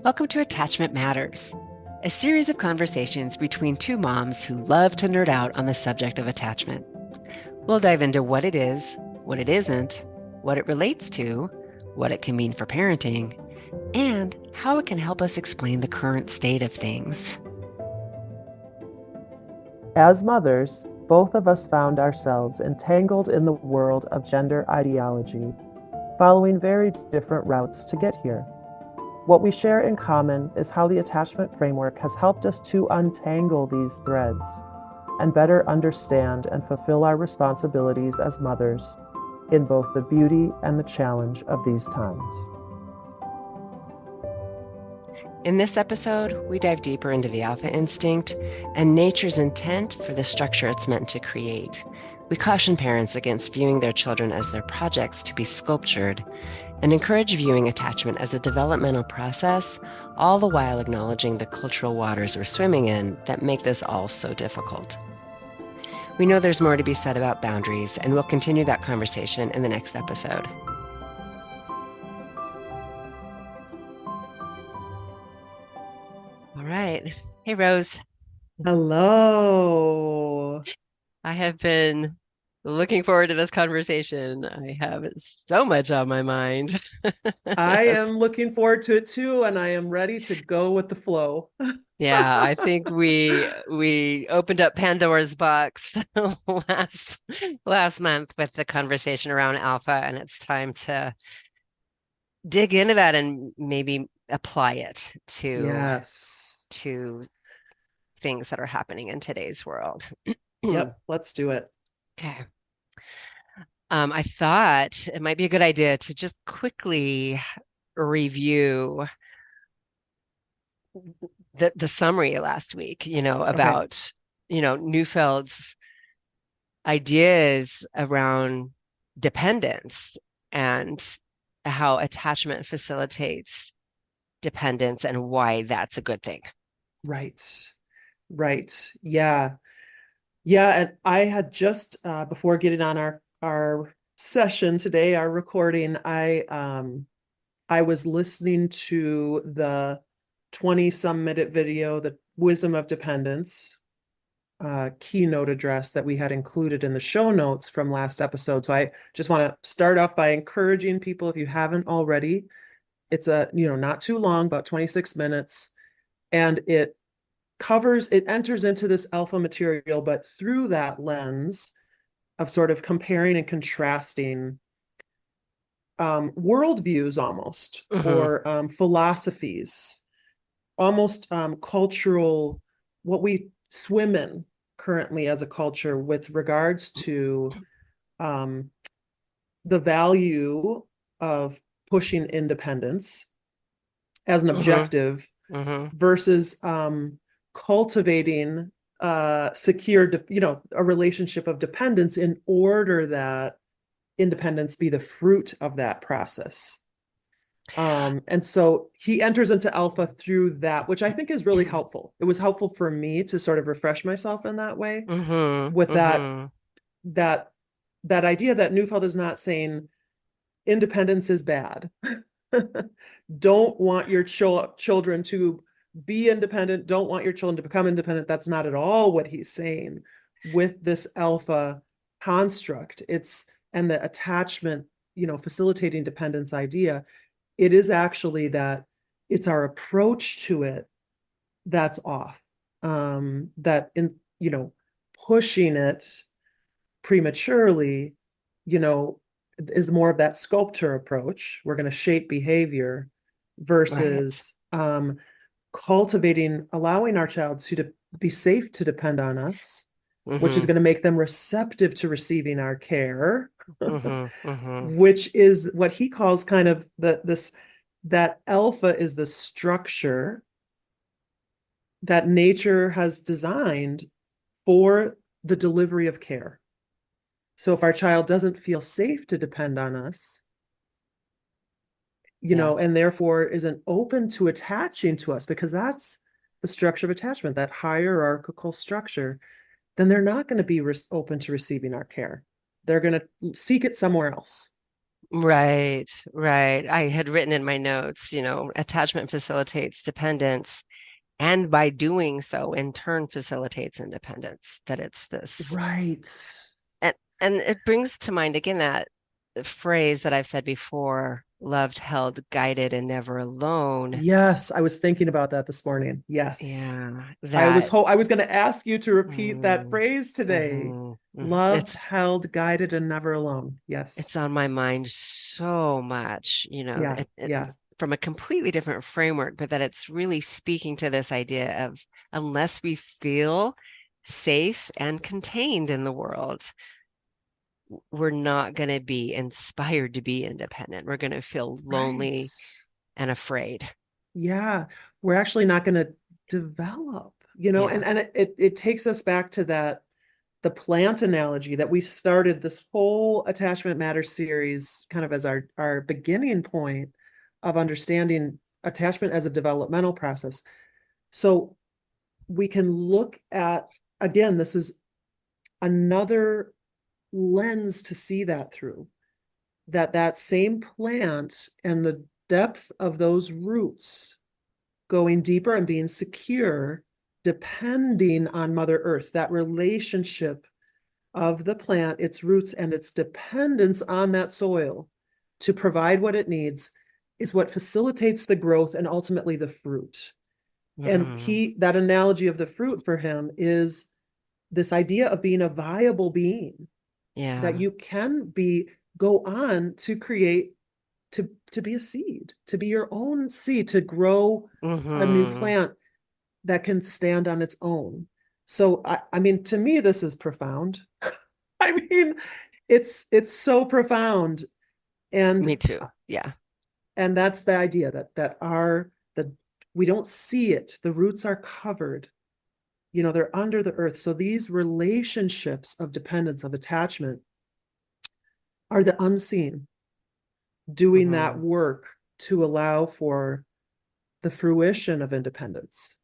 Welcome to Attachment Matters, a series of conversations between two moms who love to nerd out on the subject of attachment. We'll dive into what it is, what it isn't, what it relates to, what it can mean for parenting, and how it can help us explain the current state of things. As mothers, both of us found ourselves entangled in the world of gender ideology, following very different routes to get here. What we share in common is how the attachment framework has helped us to untangle these threads and better understand and fulfill our responsibilities as mothers in both the beauty and the challenge of these times. In this episode, we dive deeper into the alpha instinct and nature's intent for the structure it's meant to create. We caution parents against viewing their children as their projects to be sculptured and encourage viewing attachment as a developmental process, all the while acknowledging the cultural waters we're swimming in that make this all so difficult. We know there's more to be said about boundaries, and we'll continue that conversation in the next episode. All right. Hey, Rose. Hello. I have been looking forward to this conversation. I have so much on my mind. I am looking forward to it too, and I am ready to go with the flow. Yeah, I think we opened up Pandora's box last month with the conversation around alpha, and it's time to dig into that and maybe apply it Yes. to things that are happening in today's world. Yep, let's do it. Okay. I thought it might be a good idea to just quickly review the summary last week, Okay. about, Neufeld's ideas around dependence and how attachment facilitates dependence and why that's a good thing. Right. Right. Yeah. Yeah. And I had just before getting on our session today, our recording, I was listening to the 20 some minute video, The Wisdom of Dependence, keynote address that we had included in the show notes from last episode. So I just want to start off by encouraging people, if you haven't already, it's not too long, about 26 minutes, and it enters into this alpha material, but through that lens of sort of comparing and contrasting worldviews almost, Hmm. or philosophies, almost cultural, what we swim in currently as a culture with regards to um, the value of pushing independence as an Hmm. objective Hmm. versus cultivating secure, a relationship of dependence in order that independence be the fruit of that process. And so he enters into alpha through that, which I think is really helpful. It was helpful for me to sort of refresh myself in that way, Hmm. with Hmm. that that idea that Neufeld is not saying independence is bad. Don't want your children to be independent. Don't want your children to become independent. That's not at all what he's saying with this alpha construct. And the attachment, facilitating dependence idea. It is actually that it's our approach to it that's off. That pushing it prematurely, you know, is more of that sculptor approach. We're going to shape behavior Right. versus allowing our child to be safe to depend on us, which is Hmm. going to make them receptive to receiving our care, Hmm. Hmm. which is what he calls kind of that alpha is the structure that nature has designed for the delivery of care. So if our child doesn't feel safe to depend on us, Yeah. and therefore isn't open to attaching to us, because that's the structure of attachment, that hierarchical structure, then they're not going to be open to receiving our care. They're going to seek it somewhere else. Right, right. I had written in my notes, attachment facilitates dependence, and by doing so, in turn, facilitates independence. That it's this, Right. and it brings to mind again that phrase that I've said before, loved, held, guided, and never alone. Yes, I was thinking about that this morning. Yes. Yeah, I was going to ask you to repeat that mm, phrase today. mhm, mhm. Loved, held, guided, and never alone. It's Yes. on my mind so much, Yeah. Yeah. from a completely different framework, but that it's really speaking to this idea of unless we feel safe and contained in the world, we're not going to be inspired to be independent. We're going to feel Right. lonely and afraid. Yeah. We're actually not going to develop, Yeah. and it takes us back to that the plant analogy that we started this whole attachment matter series kind of as our beginning point of understanding attachment as a developmental process. So we can look at, again, this is another lens to see that through, that same plant and the depth of those roots going deeper and being secure depending on Mother Earth, that relationship of the plant, its roots, and its dependence on that soil to provide what it needs is what facilitates the growth and ultimately the fruit. And Hmm. that analogy of the fruit for him is this idea of being a viable being, that Yeah. you can go on to create, to be a seed, to be your own seed, to grow a new Hmm. plant that can stand on its own. So I mean, to me, this is profound. I mean, it's so profound, and Me too. Yeah. that's the idea that our the we don't see it. The roots are covered. They're under the earth. So these relationships of dependence, of attachment, are the unseen, doing that Hmm. work to allow for the fruition of independence.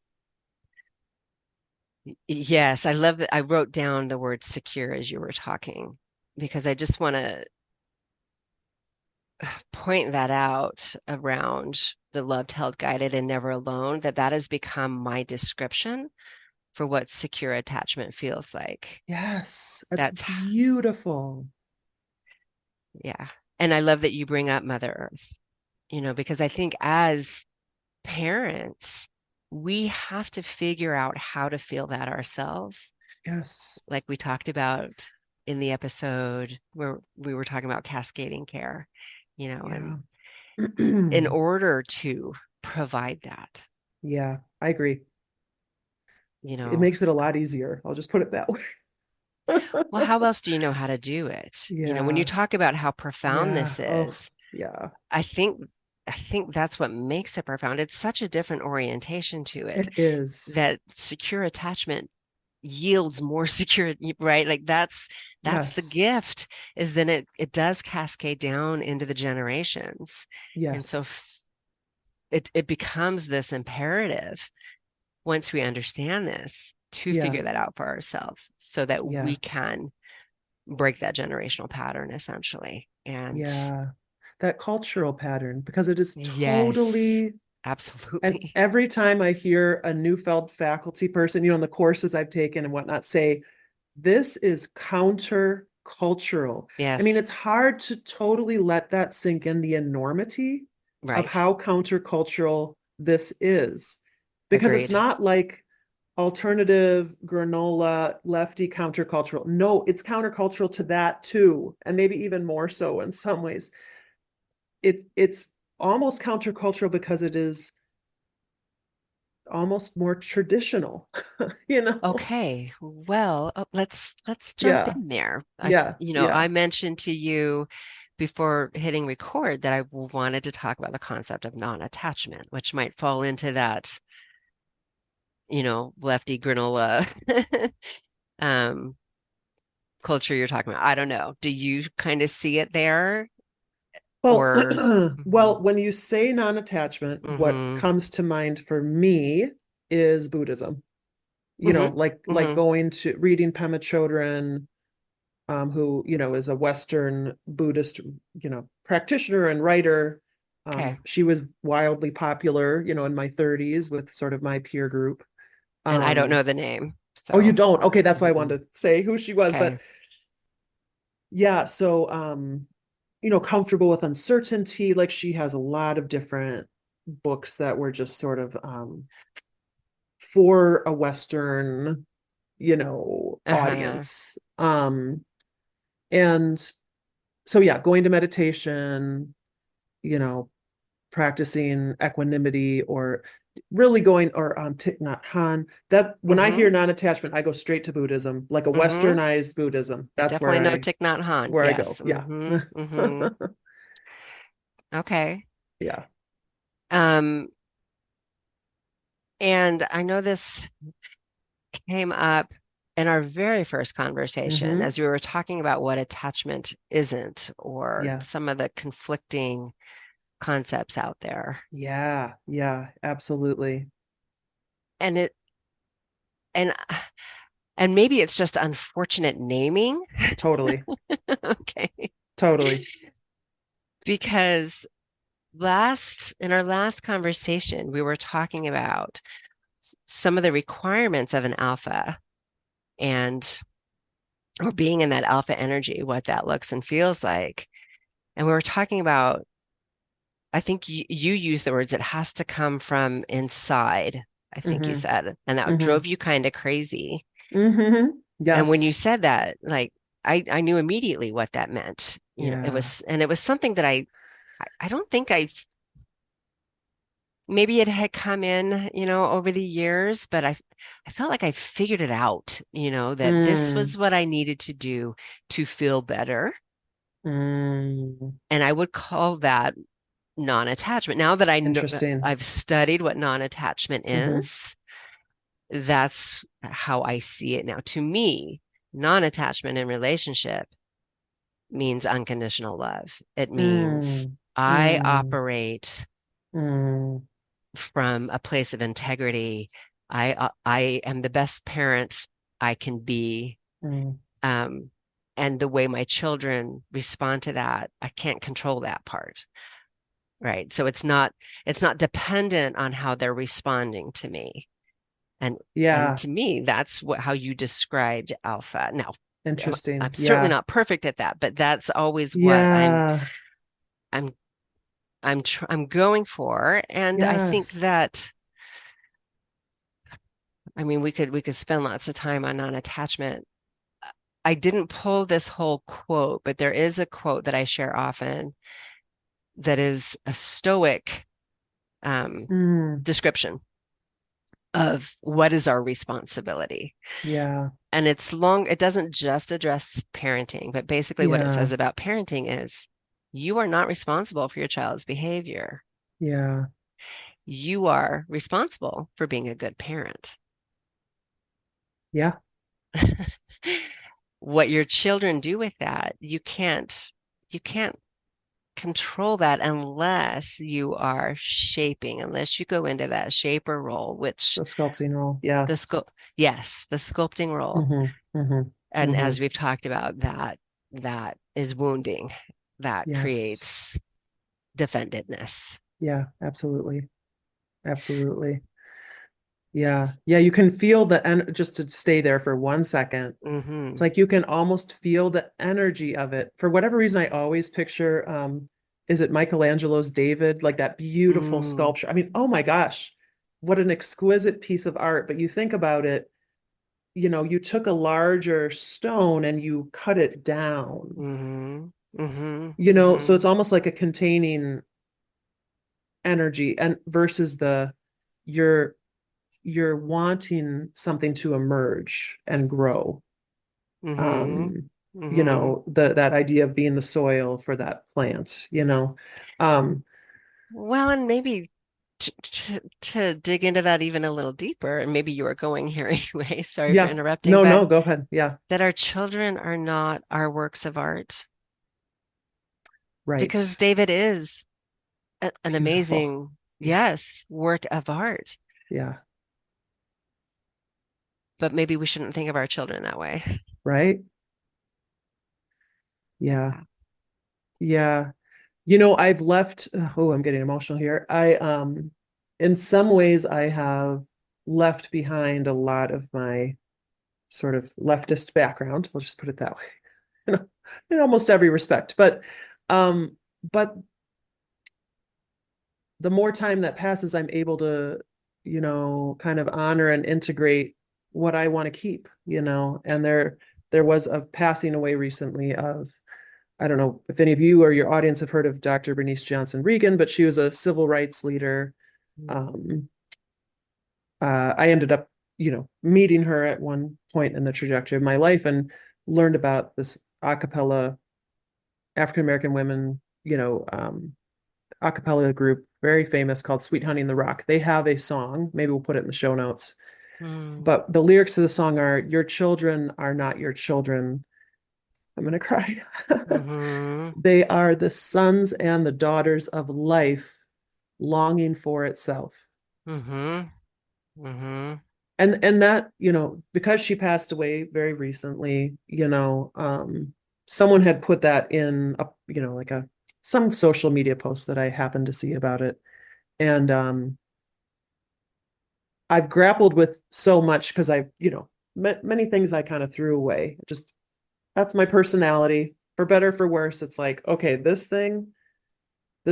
Yes, I love that. I wrote down the word secure as you were talking because I just want to point that out around the loved, held, guided, and never alone, that has become my description for what secure attachment feels like. Yes, that's That's, beautiful. yeah. And I love that you bring up Mother Earth, because I think as parents, we have to figure out how to feel that ourselves. Yes. Like we talked about in the episode where we were talking about cascading care, and Yeah. in order to provide that, Yeah, I agree. you It know, makes it a lot easier. I'll just put it that way. well, how else do you know how to do it? When you Yeah. talk about how profound Yeah. this Oh, is, yeah. I think I think that's what makes it profound. It's such a different orientation to it It is. that secure attachment yields more security, right? Like that's the Yes. gift, is then it does cascade down into the generations. And so Yes. it becomes this imperative once we understand this to Yeah. figure that out for ourselves so that we Yeah. can break that generational pattern essentially. And Yeah. That cultural pattern, because it is yes, totally, and absolutely. every time I hear a Neufeld faculty person, in the courses I've taken and whatnot, say, this is counter cultural. I mean, Yes, it's hard to totally let that sink in, the enormity of right. how countercultural this is, because it's Agreed. not like alternative granola lefty countercultural. No, it's countercultural to that too, and maybe even more so in some ways. It's almost countercultural because it is almost more traditional, you know? Okay, well, let's jump Yeah, in there. yeah, I yeah. mentioned to you before hitting record that I wanted to talk about the concept of non-attachment, which might fall into that, lefty granola um culture you're talking about. I don't know. Do you kind of see it there Well, or well, mhm, when you say non-attachment, what mhm, comes to mind for me is Buddhism. mhm, Like mhm, going to reading Pema Chodron, who, is a Western Buddhist, practitioner and writer. Okay. She was wildly popular, in my 30s with sort of my peer group. And I don't Um, know the name. oh, you So, don't? Okay, that's why I mm-mm. wanted to say who she was. But Okay. yeah, so comfortable with uncertainty. Like she has a lot of different books that were just sort of for a Western, Uh-huh. audience. And so yeah, going to meditation, you know, practicing equanimity or really going or Thich Nhat Hanh. That when I Mm-hmm. hear non-attachment, I go straight to Buddhism, like a Mm-hmm. westernized Buddhism. I That's definitely know Thich Nhat Hanh. where I Yes. go. Yeah. Mm-hmm. Mm-hmm. Okay. Yeah. Um, and I know this came up in our very first conversation Hmm. as we were talking about what attachment isn't, or Yeah. some of the conflicting concepts out there. Yeah. Yeah. Absolutely. And it and and maybe it's just unfortunate naming. Totally. Okay. Totally. Because last in our last conversation, we were talking about some of the requirements of an alpha and or being in that alpha energy, what that looks and feels like. And we were talking about, I think you used the words, it has to come from inside, I think you Hmm. said, and that Hmm. drove you kind of crazy. Hmm. And when you Yes. said that, like I knew immediately what that meant. Yeah. It was something that I don't think maybe it had come in, over the years, but I felt like I figured it out, that this was Mm. what I needed to do to feel better. Mm. And I would call that non-attachment. Now that I know Interesting. I've studied what non-attachment Hmm. is, that's how I see it now. To me, non-attachment in relationship means unconditional love. It means Mm. I Mm. operate Mm. from a place of integrity. I am the best parent I can be. Mm. Um, and the way my children respond to that, I can't control that part. Right. So it's not dependent on how they're responding to me. And and Yeah. to me, that's how you described alpha. Now, I'm Interesting. certainly Yeah. not perfect at that, but that's always what Yeah. I'm I'm going for. And I think Yes. that, I mean, we could spend lots of time on non-attachment. I didn't pull this whole quote, but there is a quote that I share often that is a stoic um, Mm. description of what is our responsibility. Yeah. And it doesn't just address parenting, but basically what it Yeah. says about parenting is you are not responsible for your child's behavior. Yeah. You are responsible for being a good parent. Yeah. What your children do with that, you can't control that unless you go into that shaper role, which The sculpting role. Yeah. the sculpt, yes, the sculpting role. Hmm. Hmm. And Hmm. as we've talked about, that is wounding, that Yes. creates defendedness. Yeah. Absolutely. Absolutely. Yeah. Yeah. You can feel just to stay there for 1 second. It's Hmm. like you can almost feel the energy of it. For whatever reason, I always picture, is it Michelangelo's David, like that beautiful Mm, sculpture? I mean, oh my gosh, what an exquisite piece of art. But you think about it, you took a larger stone and you cut it down, hmm hmm so hmm it's almost like a containing energy and versus you're you're wanting something to emerge and grow. hmm um hmm that idea of being the soil for that plant. Well, and maybe to dig into that even a little deeper, and maybe you were going here anyway, sorry for Yeah. interrupting, No, but no, go ahead. Yeah. that our children are not our works of art, Right. because David is an Beautiful. amazing, Yeah. yes, work of art. Yeah. But maybe we shouldn't think of our children that way. Right. Yeah. Yeah. Yeah. I've left, oh, I'm getting emotional here. In some ways, I have left behind a lot of my sort of leftist background. We'll just put it that way, you know, in almost every respect. Um, but the more time that passes, I'm able to, kind of honor and integrate what I want to keep, and there was a passing away recently of, I don't know if any of you or your audience have heard of Dr. Bernice Johnson Reagan, but she was a civil rights leader. Um, I ended up, meeting her at one point in the trajectory of my life and learned about this a cappella African American women, a cappella group, very famous, called Sweet Honey in the Rock. They have a song, maybe we'll put it in the show notes, Mm, but the lyrics of the song are, "Your children are not your children." I'm going to cry. mm-hmm, They are the sons and the daughters of life longing for itself. mm-hmm, mm-hmm, And that, because she passed away very recently, someone had put that in a, like a some social media post that I happened to see about it. And I've grappled with so much because I've, many things I kind of threw away. Just that's my personality, for better, for worse. It's like, okay, this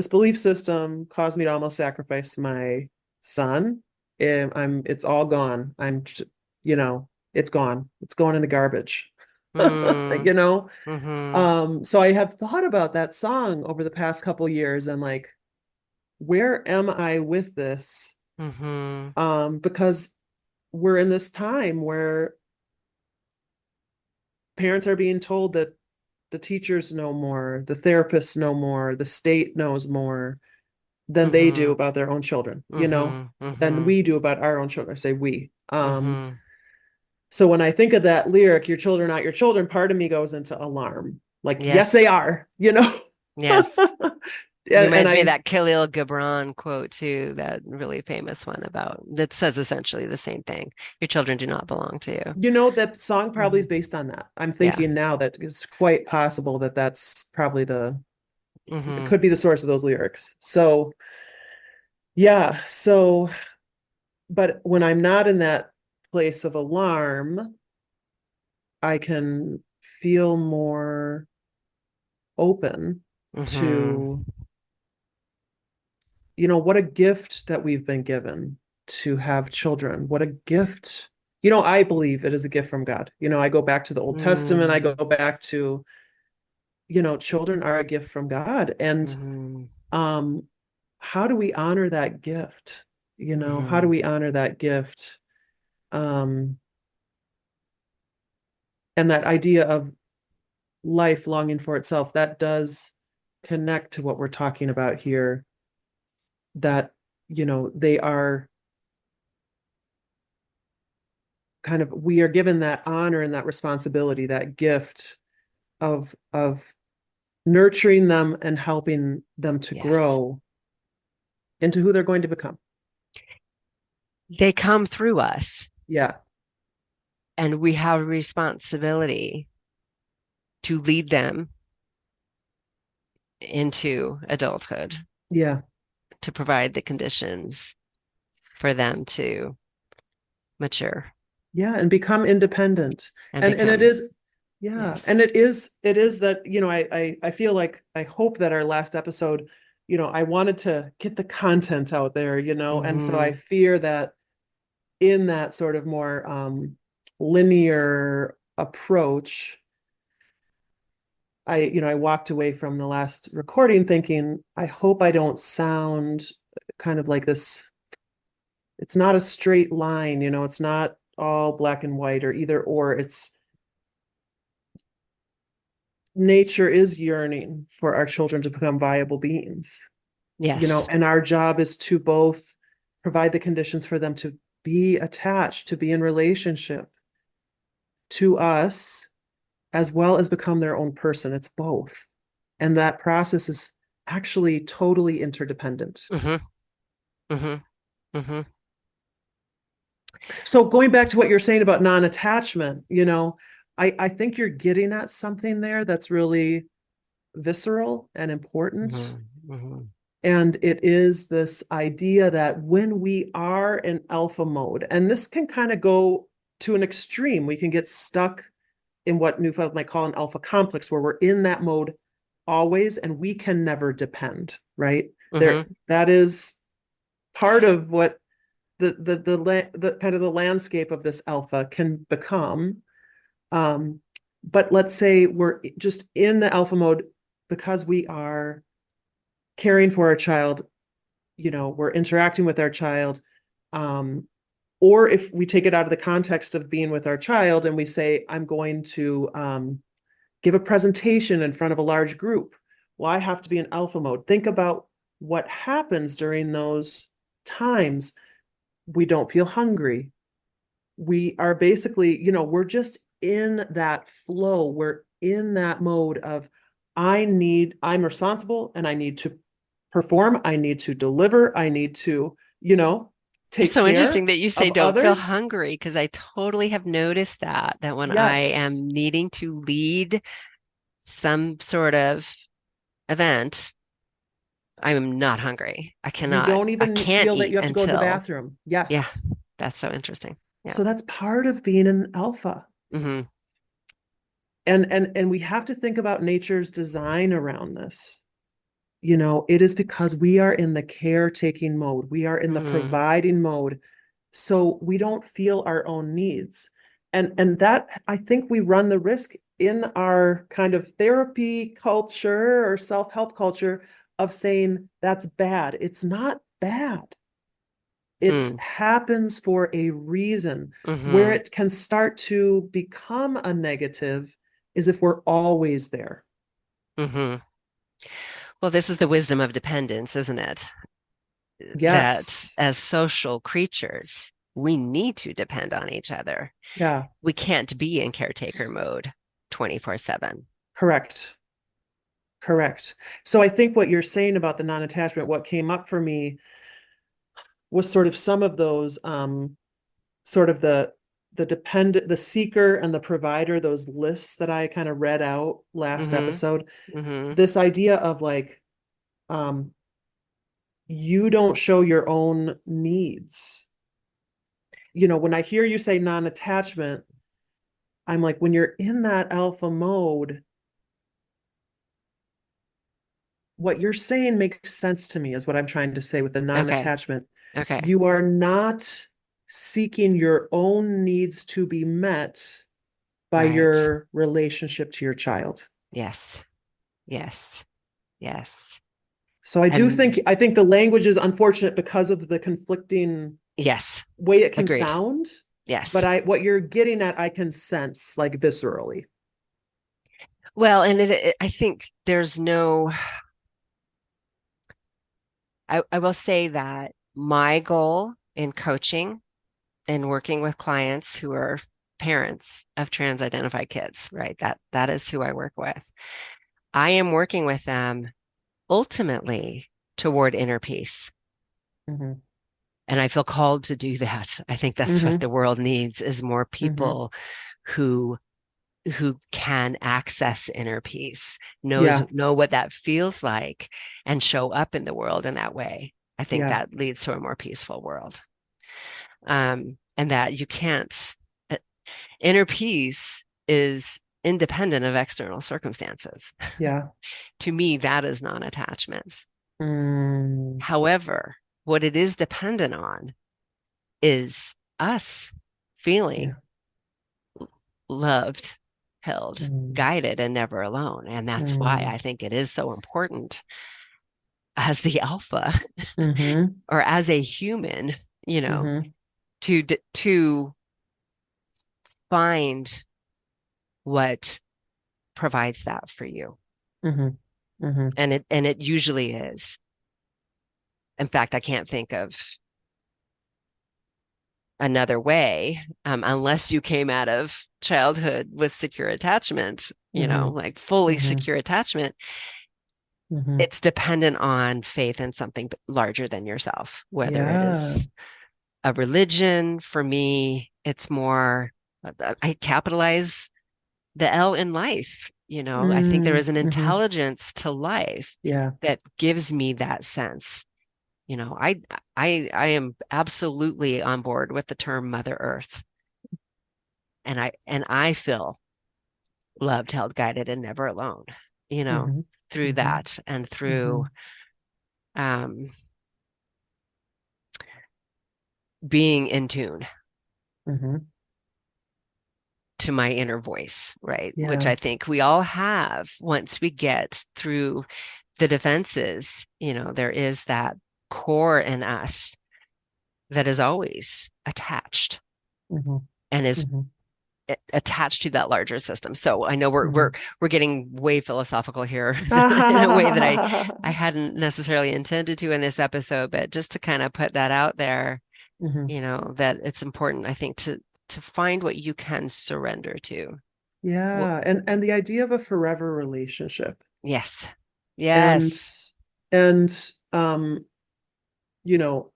belief system caused me to almost sacrifice my son. And it's all gone. It's gone. It's going in the garbage. mm, you know? mm-hmm, So I have thought about that song over the past couple years and like, where am I with this? mm-hmm, Because we're in this time where parents are being told that the teachers know more, the therapists know more, the state knows more than they do mm-hmm, about their own children, mm-hmm, than mm-hmm, we do about our own children. I say we. mm-hmm. So when I think of that lyric, "Your children, not your children," part of me goes into alarm. Like, yes, they Yes, are, yes. and Reminds me of I, that Khalil Gibran quote too, that really famous one about that says essentially the same thing. Your children do not belong to you. that song probably Hmm. is based on that. I'm Yeah. thinking now that it's quite possible that that's probably it Hmm. could be the source of those lyrics. So, yeah. So, but when I'm not in that place of alarm, I can feel more open Hmm. to, what a gift that we've been given to have children. What a gift. I believe it is a gift from God. I go back to the Old Testament, I go Mm. back to, children are a gift from God. And Hmm. um, how do we honor that gift? How do Hmm. we honor that gift? Um, and that idea of life longing for itself, that does connect to what we're talking about here, that they are kind of, we are given that honor and that responsibility, that gift of nurturing them and helping them to Yes. grow into who they're going to become. They come through us, Yeah. and we have a responsibility to lead them into adulthood, Yeah. to provide the conditions for them to mature Yeah, and become independent. and And it become, is, yeah, yes. and it is that, I feel like, I hope that our last episode, I wanted to get the content out there, and so I Hmm. fear that in that sort of more linear approach, I walked away from the last recording thinking, I hope I don't sound kind of like this. It's not a straight line, it's not all black and white or either or. It's, nature is yearning for our children to become viable beings, Yes. and our job is to both provide the conditions for them to be attached, to be in relationship to us, as well as become their own person. It's both. And that process is actually totally interdependent. Hmm. Hmm. Hmm. So going back to what you're saying about non-attachment, I think you're getting at something there that's really visceral and important. Hmm. Hmm. And it is this idea that when we are in alpha mode, and this can kind of go to an extreme, we can get stuck in what Neufeld might call an alpha complex, where we're in that mode always and we can never depend, right? There, Hmm. that is part of what the kind of the landscape of this alpha can become. Um, but let's say we're just in the alpha mode because we are caring for our child, we're interacting with our child. Um, or if we take it out of the context of being with our child and we say, I'm going to give a presentation in front of a large group. Well, I have to be in alpha mode. Think about what happens during those times. We don't feel hungry. We are basically, we're just in that flow. We're in that mode of, I'm responsible and I need to perform. I need to deliver. I need to, It's take so interesting care that you say of don't feel others. hungry, because I totally have noticed that when I Yes. am needing to lead some sort of event, I'm not hungry. You don't I even can't feel that eat you have to go to the until, bathroom. yeah, Yes. that's so interesting. Yeah. So that's part of being an alpha. Hmm. And we have to think about nature's design around this. It is because we are in the caretaking mode, we are in the Hmm. providing mode, so we don't feel our own needs. And that, I think, we run the risk in our kind of therapy culture or self-help culture of saying that's bad. It's not bad. It Mm. happens for a reason. Where Hmm. it can start to become a negative is if we're always there. Hmm. Well, this is the wisdom of dependence, isn't it? That Yes. as social creatures, we need to depend on each other. Yeah, We can't be in caretaker mode 24/7. correct. Correct. So I think what you're saying about the non-attachment, what came up for me was sort of some of those sort of the seeker and the provider, those lists that I kind of read out last Hmm. episode. Hmm. This idea of like um you don't show your own needs. When I hear you say non-attachment, I'm like, when you're in that alpha mode, what you're saying makes sense to me, is what I'm trying to say with the Okay. non-attachment. Okay. You are not seeking your own needs to be met by Right. your relationship to your child. Yes. Yes. Yes. So I do think And I think the language is unfortunate because of the conflicting yes, way it can agreed. sound, but Yes. I what you're getting at, I can sense like viscerally. Well, and I think there's no, I will say that my goal in coaching and working with clients who are parents of trans-identified kids, right? That is who I work with. I am working with them ultimately toward inner peace. Mm-hmm. And I feel called to do that. I think that's what Mm-hmm. the world needs, is more Mm-hmm. people who can access inner peace, Yeah. know what that feels like, and show up in the world in that way. I think Yeah. that leads to a more peaceful world. And that you can't, uh, inner peace is independent of external circumstances. Yeah. To me, that is non-attachment. Mm. However, what it is dependent on is us feeling Yeah. loved, held, Mm. guided, and never alone. And that's why Mm. I think it is so important as the alpha Mm-hmm. or as a human, you know, Mm-hmm. to find what provides that for you. Mm-hmm. Mm-hmm. And it usually is. In fact, I can't think of another way, unless you came out of childhood with secure attachment, Mm-hmm. like fully Mm-hmm. secure attachment. Mm-hmm. It's dependent on faith in something larger than yourself, whether it Yeah. is a religion. For me, it's more, I capitalize the L in life. I think there is an Mm-hmm. intelligence to life Yeah. that gives me that sense. You know, I I am absolutely on board with the term Mother Earth. And I feel loved, held, guided, and never alone, you know, Mm-hmm. through Mm-hmm. that and Mm-hmm. through um being in tune Mm-hmm. to my inner voice, right? Which Yeah. I think we all have once we get through the defenses. There is that core in us that is always attached Mm-hmm. and is Mm-hmm. attached to that larger system. So I know we're Mm-hmm. we're we're getting way philosophical here in a way that I hadn't necessarily intended to in this episode, but just to kind of put that out there, Mm-hmm. that it's important, I think, to find what you can surrender to. Well, Yeah. And the idea of a forever relationship yes. and Yes. and um, you know,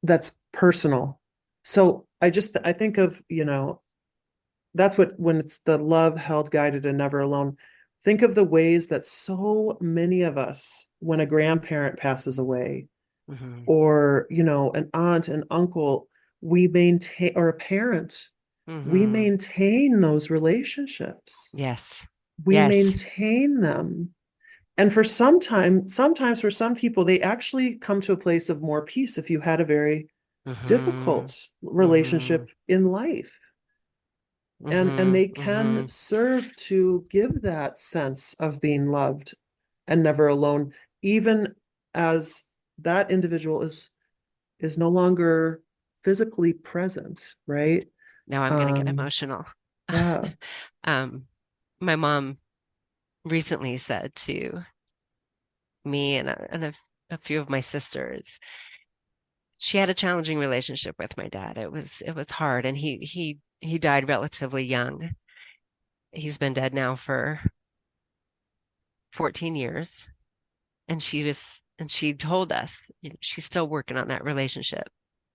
that's personal. So I think of, that's what when it's the love held, guided, and never alone. Think of the ways that so many of us, when a grandparent passes away, Hmm. or an aunt, an uncle, we maintain, or a parent, we Hmm. maintain those relationships. Yes. We Yes. maintain them. And sometimes for some people, they actually come to a place of more peace if you had a very Hmm. difficult Hmm. relationship in life. And Hmm. they can Hmm. serve to give that sense of being loved and never alone, even as that individual is no longer physically present, right? Now I'm gonna get um emotional. yeah. Um, my mom recently said to me and a few of my sisters, she had a challenging relationship with my dad. It was hard, and he died relatively young. He's been dead now for 14 years, and she told us, she's still working on that relationship.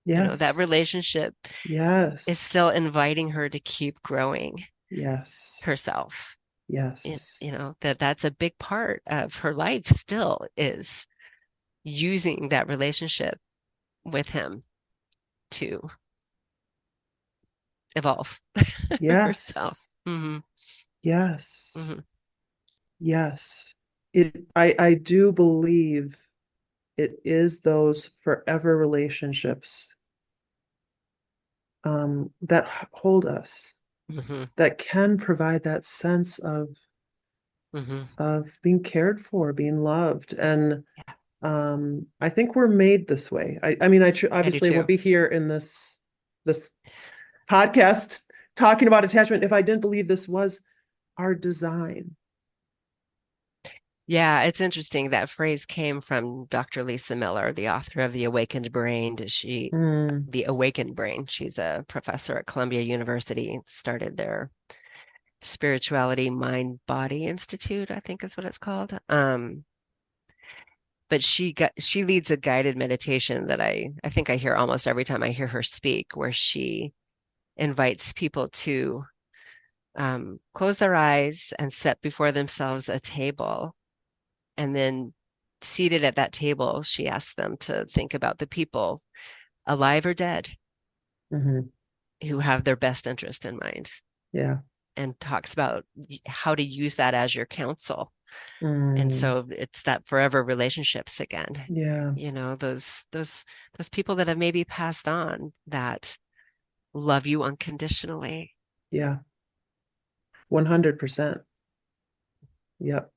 That Yes. relationship is still Yes. inviting her to keep growing Yes. herself. Yes. That's a big part of her life still is using that relationship with him to evolve herself. Yes. Hmm. Yes. Hmm. Yes. I do believe it is those forever relationships that hold us, Hmm. that can provide that sense Hmm. of being cared for, being loved. And Yeah, I think we're made this way. I mean, I do obviously won't too. be here in this podcast talking about attachment if I didn't believe this was our design. Yeah, it's interesting. That phrase came from Dr. Lisa Miller, the author of The Awakened Brain. Mm, The Awakened Brain. She's a professor at Columbia University, started their Spirituality Mind Body Institute, I think is what it's called. But she leads a guided meditation that I think I hear almost every time I hear her speak, where she invites people to close their eyes and set before themselves a table. And then seated at that table, she asks them to think about the people, alive or dead, mhm. who have their best interest in mind, Yeah. and talks about how to use that as your counsel. And Mm, so it's that forever relationships again. yeah. Those people that have maybe passed on that love you unconditionally. Yeah. 100%. Yep.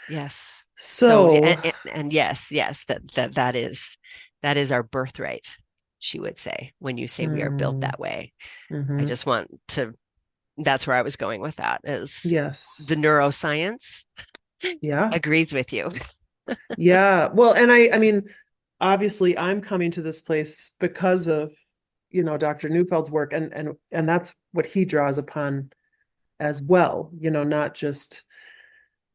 Yes. So So, and yes, yes, that is our birthright, she would say, when you say we are built mm, that way. I hmm. just want to That's where I was going with that, is the Yes. neuroscience Yeah. agrees with you. Yeah. Well, and I Yes. mean, obviously I'm coming to this place because of, Dr. Neufeld's work, and that's what he draws upon as well, not just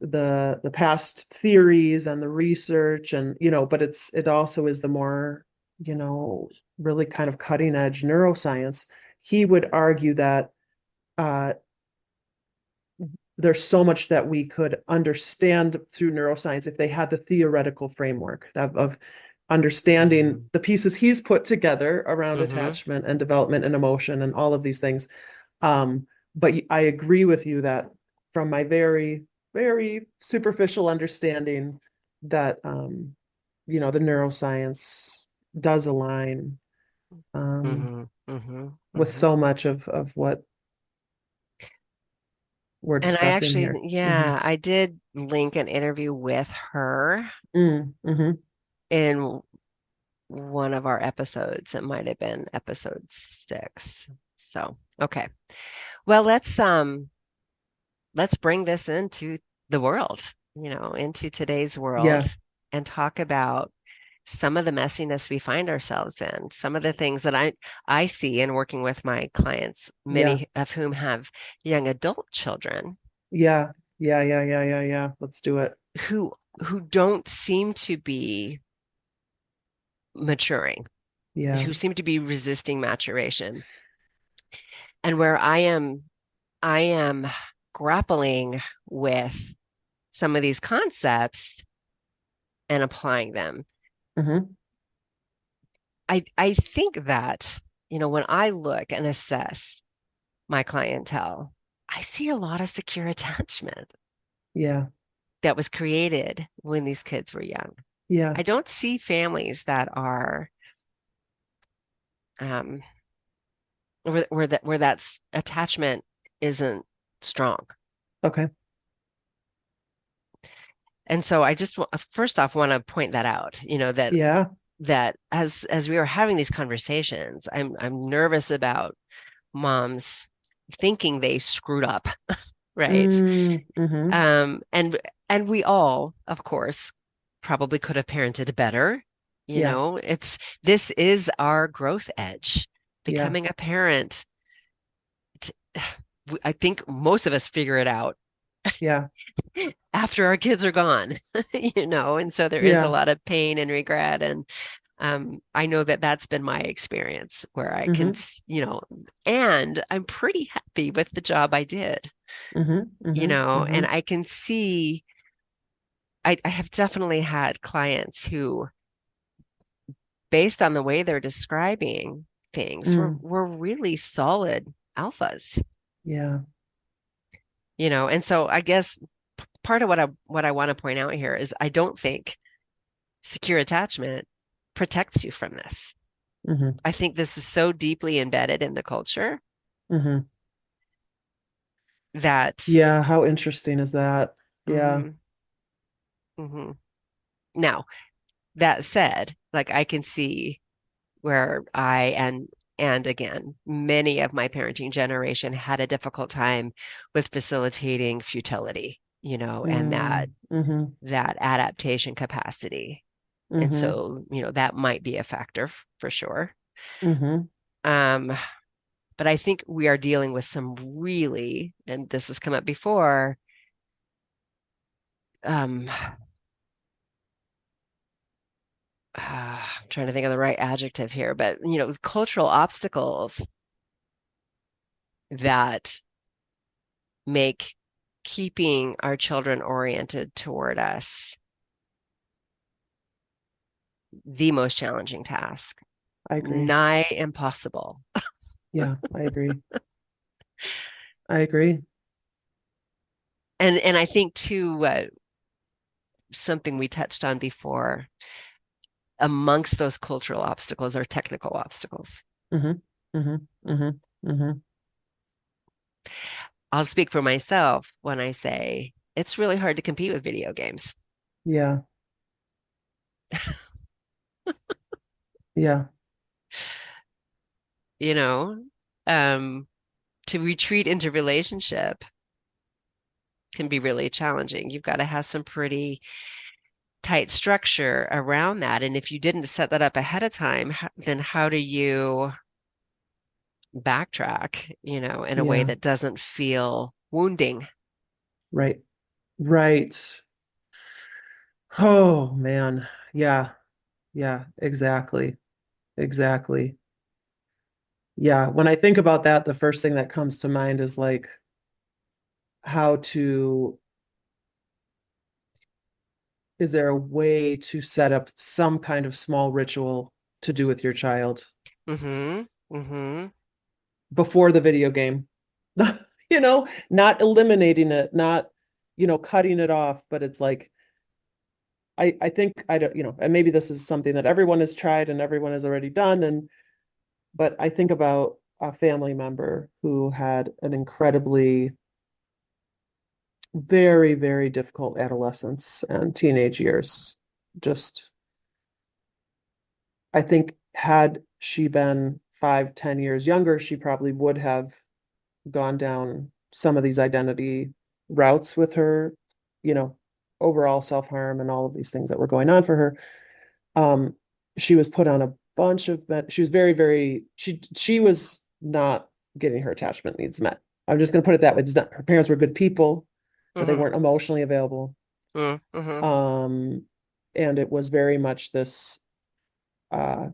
the past theories and the research, and but it also is the more, you know really kind of cutting edge neuroscience. He would argue that uh, there's so much that we could understand through neuroscience if they had the theoretical framework of understanding Mhm. the pieces he's put together around Mhm. attachment and development and emotion and all of these things. But I agree with you that from my very, very superficial understanding that the neuroscience does align Mhm. Mhm. with Mhm. so much of what we're And I discussing actually, here. yeah, I did link an interview with her Mm-hmm. in one of our episodes. It might have been episode 6. So, okay. Well, let's bring this into the world, into today's Yeah, world and talk about some of the messiness we find ourselves in, some of the things that I see in working with my clients, yeah, many of whom have young adult children yeah, yeah. Let's do it. who who don't seem to be maturing, Yeah. who seem to be resisting maturation. And where I am grappling with some of these concepts and applying them. Mm-hmm. I think that, when I look and assess my clientele, I see a lot of secure attachment Yeah, that was created when these kids were young. yeah. I don't see families that are um, where that's attachment isn't strong. Okay. And so I just first off want to point that out, that Yeah. as we were having these conversations, I'm nervous about moms thinking they screwed up, right? Mm-hmm. And we all, of course, probably could have parented better. Yeah, This is our growth edge. yeah, Becoming a parent, t- I think most of us figure it out yeah, after our kids are gone, and so there is a yeah. lot of pain and regret. And I know that that's been my experience where I can, Mm-hmm. and I'm pretty happy with the job I did, Mm-hmm. Mm-hmm. Mm-hmm. and I can see I have definitely had clients who, based on the way they're describing things, Mm. were really solid alphas, Yeah. and so I guess part of what I want to point out here is I don't think secure attachment protects you from this. Mm-hmm. I think this is so deeply embedded in the culture Mm-hmm. that Yeah, how interesting is that? Yeah. mhm, mhm. Now, that said, like I can see where and again, many of my parenting generation had a difficult time with facilitating futility, and that Mm. Mm-hmm. that adaptation capacity. And Mm-hmm. so, that might be a factor for sure. Mm-hmm. Um, but I think we are dealing with some really, and this has come up before, um, I'm trying to think of the right adjective here, but cultural obstacles that make keeping our children oriented toward us the most challenging task, I agree. nigh impossible. Yeah, I agree. I agree. And I think too, something we touched on before, amongst those cultural obstacles are technical obstacles. Mm-hmm. Mm-hmm. Mm-hmm. Mm-hmm. I'll speak for myself when I say it's really hard to compete with video games. Yeah. Yeah. You know, um, to retreat into relationship can be really challenging. You've got to have some pretty tight structure around that. And if you didn't set that up ahead of time, then how do you backtrack, in a way Yeah. that doesn't feel wounding? Right. Right. Oh man. Yeah. Yeah, exactly. Exactly. Yeah, when I think about that, the first thing that comes to mind is like how to, is there a way to set up some kind of small ritual to do with your child Mm-hmm. Mm-hmm. before the video game? Not eliminating it, not, cutting it off, but it's like, I think I don't, and maybe this is something that everyone has tried and everyone has already done. But I think about a family member who had an incredibly, very, very difficult adolescence and teenage years. Just, I think had she been 5, 10 years younger, she probably would have gone down some of these identity routes with her, you know, overall self-harm and all of these things that were going on for her. Um, she was put on a bunch of she was very, very she was not getting her attachment needs met. I'm just going to put it that way. Her parents were good people, but they Mm-hmm. weren't emotionally available. Mm-hmm. Um, and it was very much this uh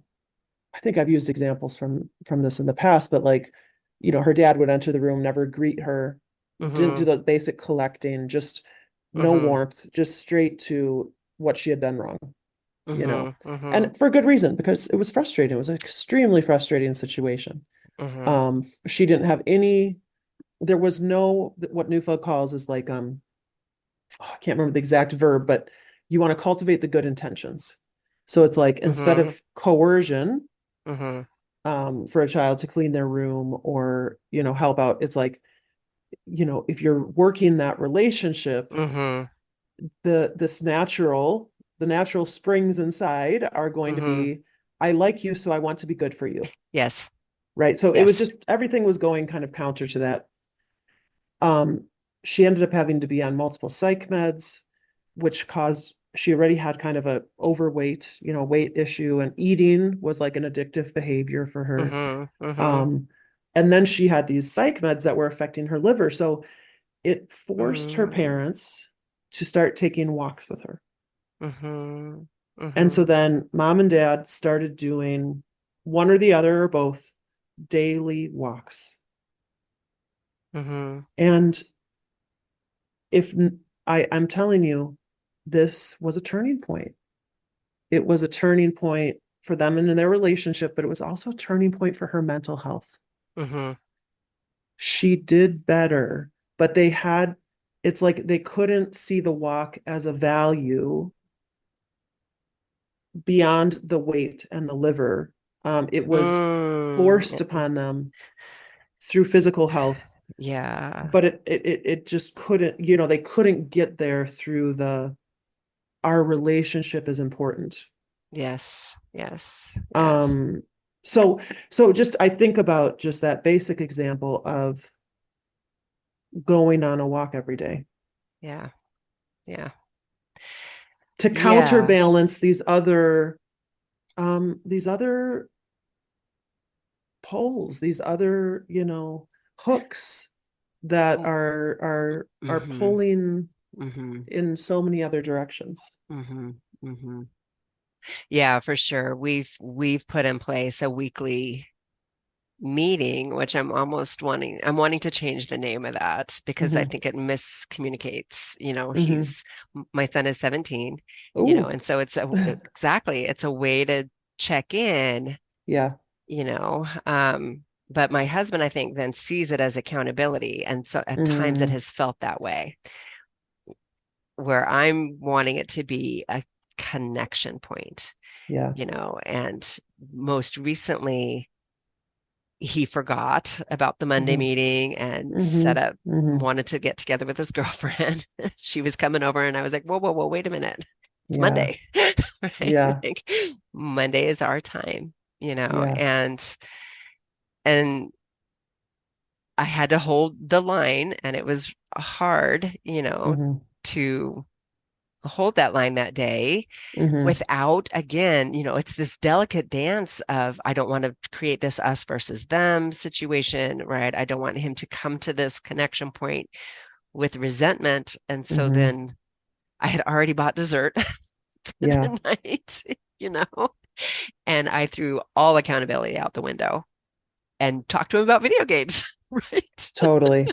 I think I've used examples from this in the past, but like, her dad would enter the room, never greet her, didn't do Mm-hmm. the basic collecting, just no Mm-hmm. warmth, just straight to what she had done wrong, you know. Mm-hmm. Mm-hmm. And for good reason, because it was frustrating. It was an extremely frustrating situation. Mm-hmm. She didn't have any, there was no, what Neufeld calls is like, I can't remember the exact verb, but you want to cultivate the good intentions. So it's like instead Mm-hmm. of coercion, Mm-hmm. for a child to clean their room or, help out, it's like, if you're working that relationship, Mm-hmm. the natural springs inside are going to Mm-hmm. be, I like you, so I want to be good for you. Yes. Right. So it was Yes. just everything was going kind of counter to that. Um, she ended up having to be on multiple psych meds, which caused, she already had kind of a overweight, weight issue, and eating was like an addictive behavior for her. Mm-hmm. Mm-hmm. Um, and then she had these psych meds that were affecting her liver. So it forced her Mm-hmm. parents to start taking walks with her. Mm-hmm. And Mm-hmm. so then mom and dad started doing one or the other or both daily walks. Mm-hmm. And if I'm telling you, this was a turning point. It was a turning point for them and in their relationship, but it was also a turning point for her mental health. Mm-hmm. She did better, but it's like they couldn't see the walk as a value beyond the weight and the liver. It was forced Mm. upon them through physical health, Yeah. but it just couldn't, they couldn't get there through the our relationship is important. Yes. Yes. Yes. Um, so just I think about just that basic example of going on a walk every day Yeah. Yeah. to Yeah. counterbalance these other poles, these other, hooks that are Mm-hmm. pulling Mm-hmm. in so many other directions. Mm-hmm. Mm-hmm. Yeah, for sure. We've put in place a weekly meeting, which I'm wanting to change the name of that because I Mm-hmm. think it miscommunicates. Mm-hmm. My son is 17, Oh, and so exactly, it's a way to check in, yeah. you know. But my husband, I think, then sees it as accountability. And so at times it Mm, has felt that way, where I'm wanting it to be a connection point, yeah. and most recently he forgot about the Monday Mm-hmm. meting and Mm-hmm. Mm-hmm. wanted to get together with his girlfriend. She was coming over, and I was like, whoa, whoa, whoa, wait a minute. It's Yeah. Monday, right? Yeah. Like, Monday is our time, Yeah. and I had to hold the line, and it was hard, Mm-hmm. to hold that line that day Mm-hmm. without, again, it's this delicate dance of I don't want to create this us versus them situation, right? I don't want him to come to this connection point with resentment. And so Mm-hmm. then I had already bought dessert for Yeah. the night, and I threw all accountability out the window. and talk to him about video games, right? Totally.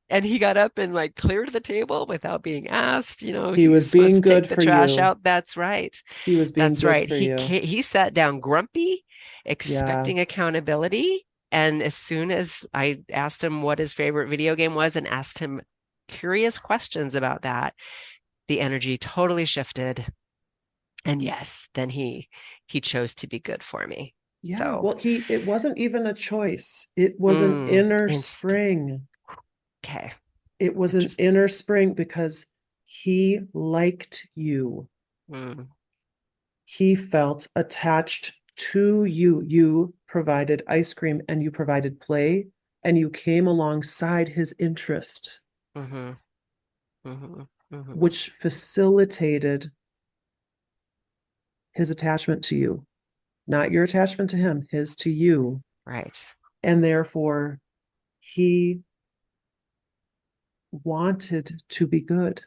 And he got up and like cleared the table without being asked. He He's was supposed being to good take the for trash you. out. That's right. He was being That's good right. for you. He sat down grumpy, Yeah. expecting accountability. And as soon as I asked him what his favorite video game was and asked him curious questions about that, the energy totally shifted. And yes, then he chose to be good for me. Yeah. So, Well, it wasn't even a choice. It was an inner instant. spring. Okay, It was an interesting. inner spring because he liked you. Mm, He felt attached to you. You provided ice cream and you provided play and you came alongside his interest, mm-hmm, mm-hmm, mm-hmm. which facilitated his attachment to you, not your attachment to him, his to you. Right. And therefore, he wanted to be good.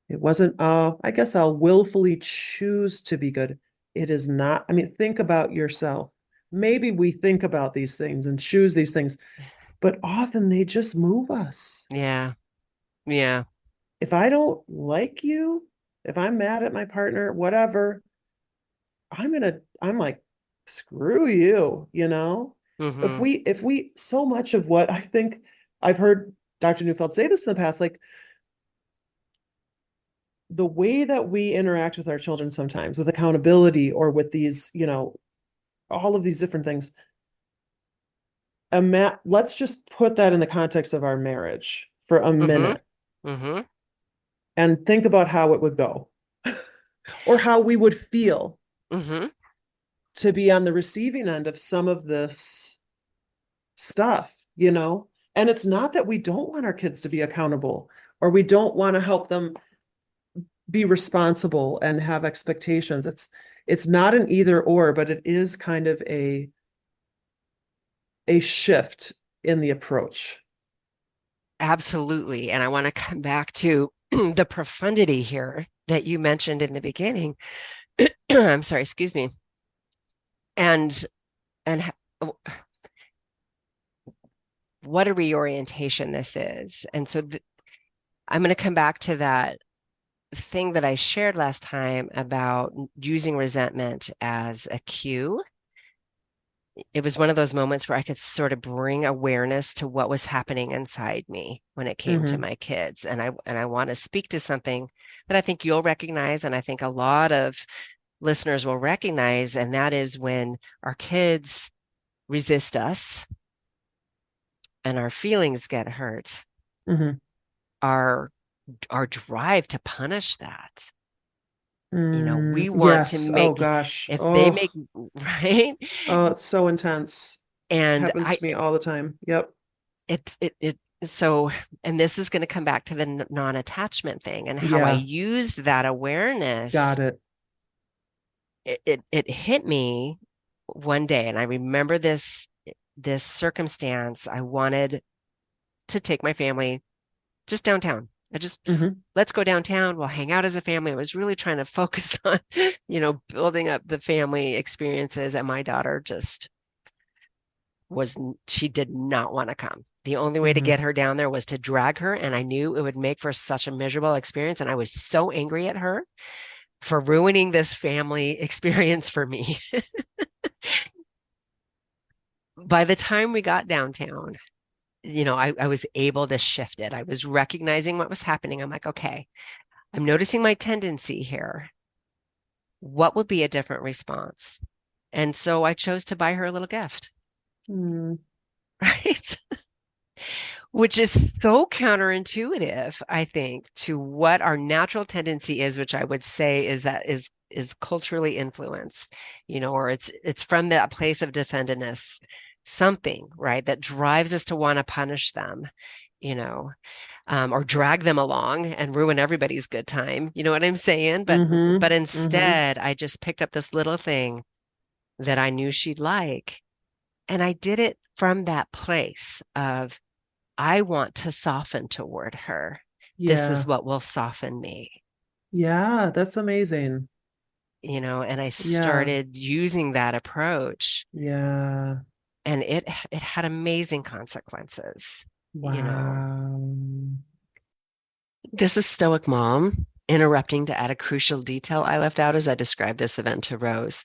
It wasn't, I guess I'll willfully choose to be good. It is not. I mean, think about yourself. Maybe we think about these things and choose these things, but often they just move us. Yeah. Yeah. If I don't like you, if I'm mad at my partner, whatever, I'm like, screw you, you know? Mm-hmm. If we, so much of what I think I've heard Dr. Neufeld say this in the past, like the way that we interact with our children sometimes with accountability or with these, all of these different things. Let's just put that in the context of our marriage for a Mm-hmm. minute Mm-hmm. and think about how it would go or how we would feel Mm-hmm. to be on the receiving end of some of this stuff. And it's not that we don't want our kids to be accountable or we don't want to help them be responsible and have expectations. It's not an either or, but it is kind of a shift in the approach. Absolutely. And I want to come back to the profundity here that you mentioned in the beginning. I'm sorry, excuse me. And and what a reorientation this is. And so I'm going to come back to that thing that I shared last time about using resentment as a cue. It was one of those moments where I could sort of bring awareness to what was happening inside me when it came to Mm-hmm. my kids. And I want to speak to something that I think you'll recognize, and I think a lot of listeners will recognize, and that is when our kids resist us and our feelings get hurt, Mm-hmm. our our drive to punish that. We want to Yes. Oh make, gosh. if they Oh, make, right? oh, it's so intense. And Happens to me all the time. Yep. it so, and this is going to come back to the non-attachment thing and how I Yeah. used that awareness. Got it. It hit me one day, and I remember this circumstance. I wanted to take my family just downtown. I just Mm-hmm. let's go downtown. We'll hang out as a family. I was really trying to focus on, building up the family experiences, and my daughter just she did not want to come. The only way to Mm-hmm. get her down there was to drag her, and I knew it would make for such a miserable experience. And I was so angry at her for ruining this family experience for me. By the time we got downtown, I was able to shift it. I was recognizing what was happening. I'm like, okay, I'm noticing my tendency here. What would be a different response? And so I chose to buy her a little gift, Mm. right? Which is so counterintuitive, I think, to what our natural tendency is, which I would say is culturally influenced, or it's from that place of defendedness, something, right, that drives us to want to punish them, you know, or drag them along and ruin everybody's good time. You know what I'm saying? But Mm-hmm. Mm-hmm. instead, I just picked up this little thing that I knew she'd like, and I did it from that place of I want to soften toward her. This is Yeah. what will soften me. Yeah. That's amazing. and I Yeah. started using that approach, Yeah. and it had amazing consequences, you know. Wow. This is Stoic Mom interrupting to add a crucial detail I left out as I described this event to Rose.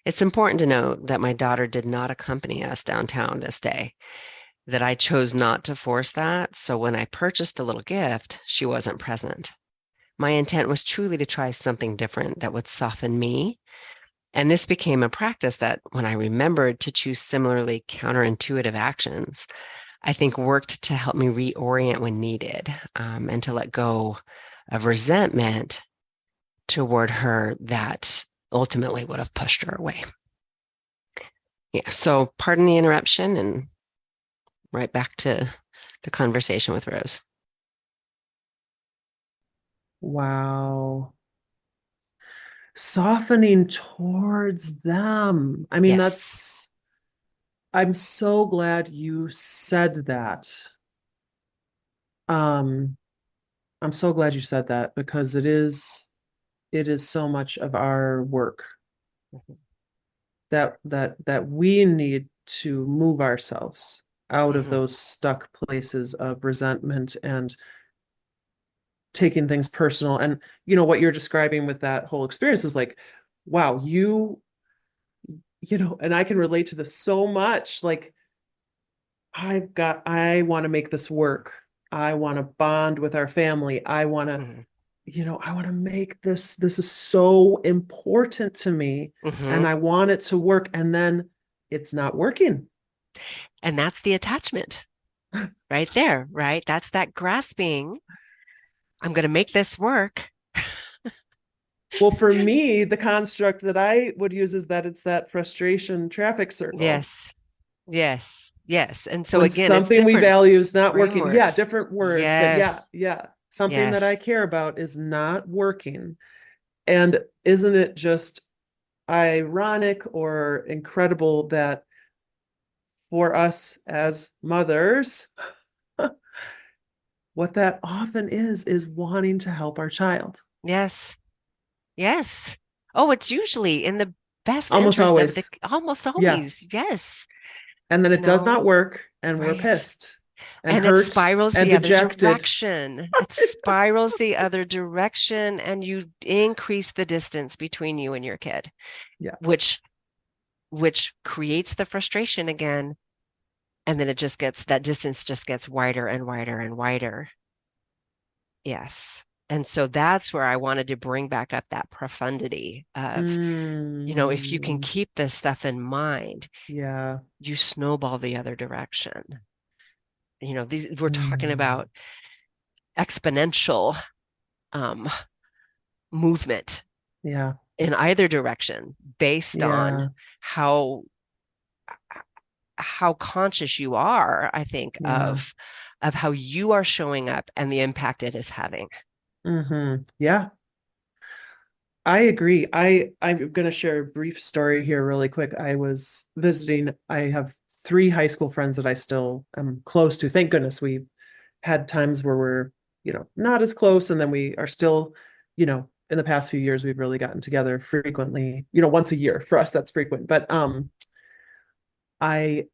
It's important to note that my daughter did not accompany us downtown this day, that I chose not to force that. So when I purchased the little gift, she wasn't present. My intent was truly to try something different that would soften me. And this became a practice that, when I remembered to choose similarly counterintuitive actions, I think worked to help me reorient when needed, and to let go of resentment toward her that ultimately would have pushed her away. Yeah. So, pardon the interruption, and right back to the conversation with Rose. Wow. Softening towards them. I mean, Yes. I'm so glad you said that. Um, I'm so glad you said that because it is so much of our work Mhm. that we need to move ourselves out of Mhm. those stuck places of resentment and taking things personal. And what you're describing with that whole experience is like, wow, and I can relate to this so much. Like, I want to make this work. I want to bond with our family. Mhm. I want to make this is so important to me, and Mhm. I want it to work. And then it's not working. And that's the attachment right there, right? That's that grasping. I'm going to make this work. Well, for me, the construct that I would use is that it's that frustration traffic circle. Yes. Yes. Yes. And so When again, it's something we different value is not working. Yeah, frameworks. different words, but Yes. yeah. Something that I Yes. care about is not working. And isn't it just ironic or incredible that for us as mothers, what that often is wanting to help our child. Yes. Yes. Oh, it's usually in the best Almost interest of the always. almost Yeah. always. Yes. And then You it does not know, work, and we're right. pissed and And it hurt spirals and the other dejected. direction. It spirals the other direction, and you increase the distance between you and your kid, Yeah. which creates the frustration again. And then that distance just gets wider and wider and wider. Yes. And so that's where I wanted to bring back up that profundity of, if you can Mm, keep this stuff in mind, yeah. you snowball the other direction. We're talking Mm, about exponential um, movement yeah. in either direction based on Yeah. how how conscious you are, I think, Yeah. of how you are showing up and the impact it is having. Yeah. I agree. I'm going to share a brief story here really quick. I was visiting. I have three high school friends that I still am close to. Thank goodness. We had times where we're, not as close, and then we are still, in the past few years we've really gotten together frequently, once a year. For us that's frequent. But I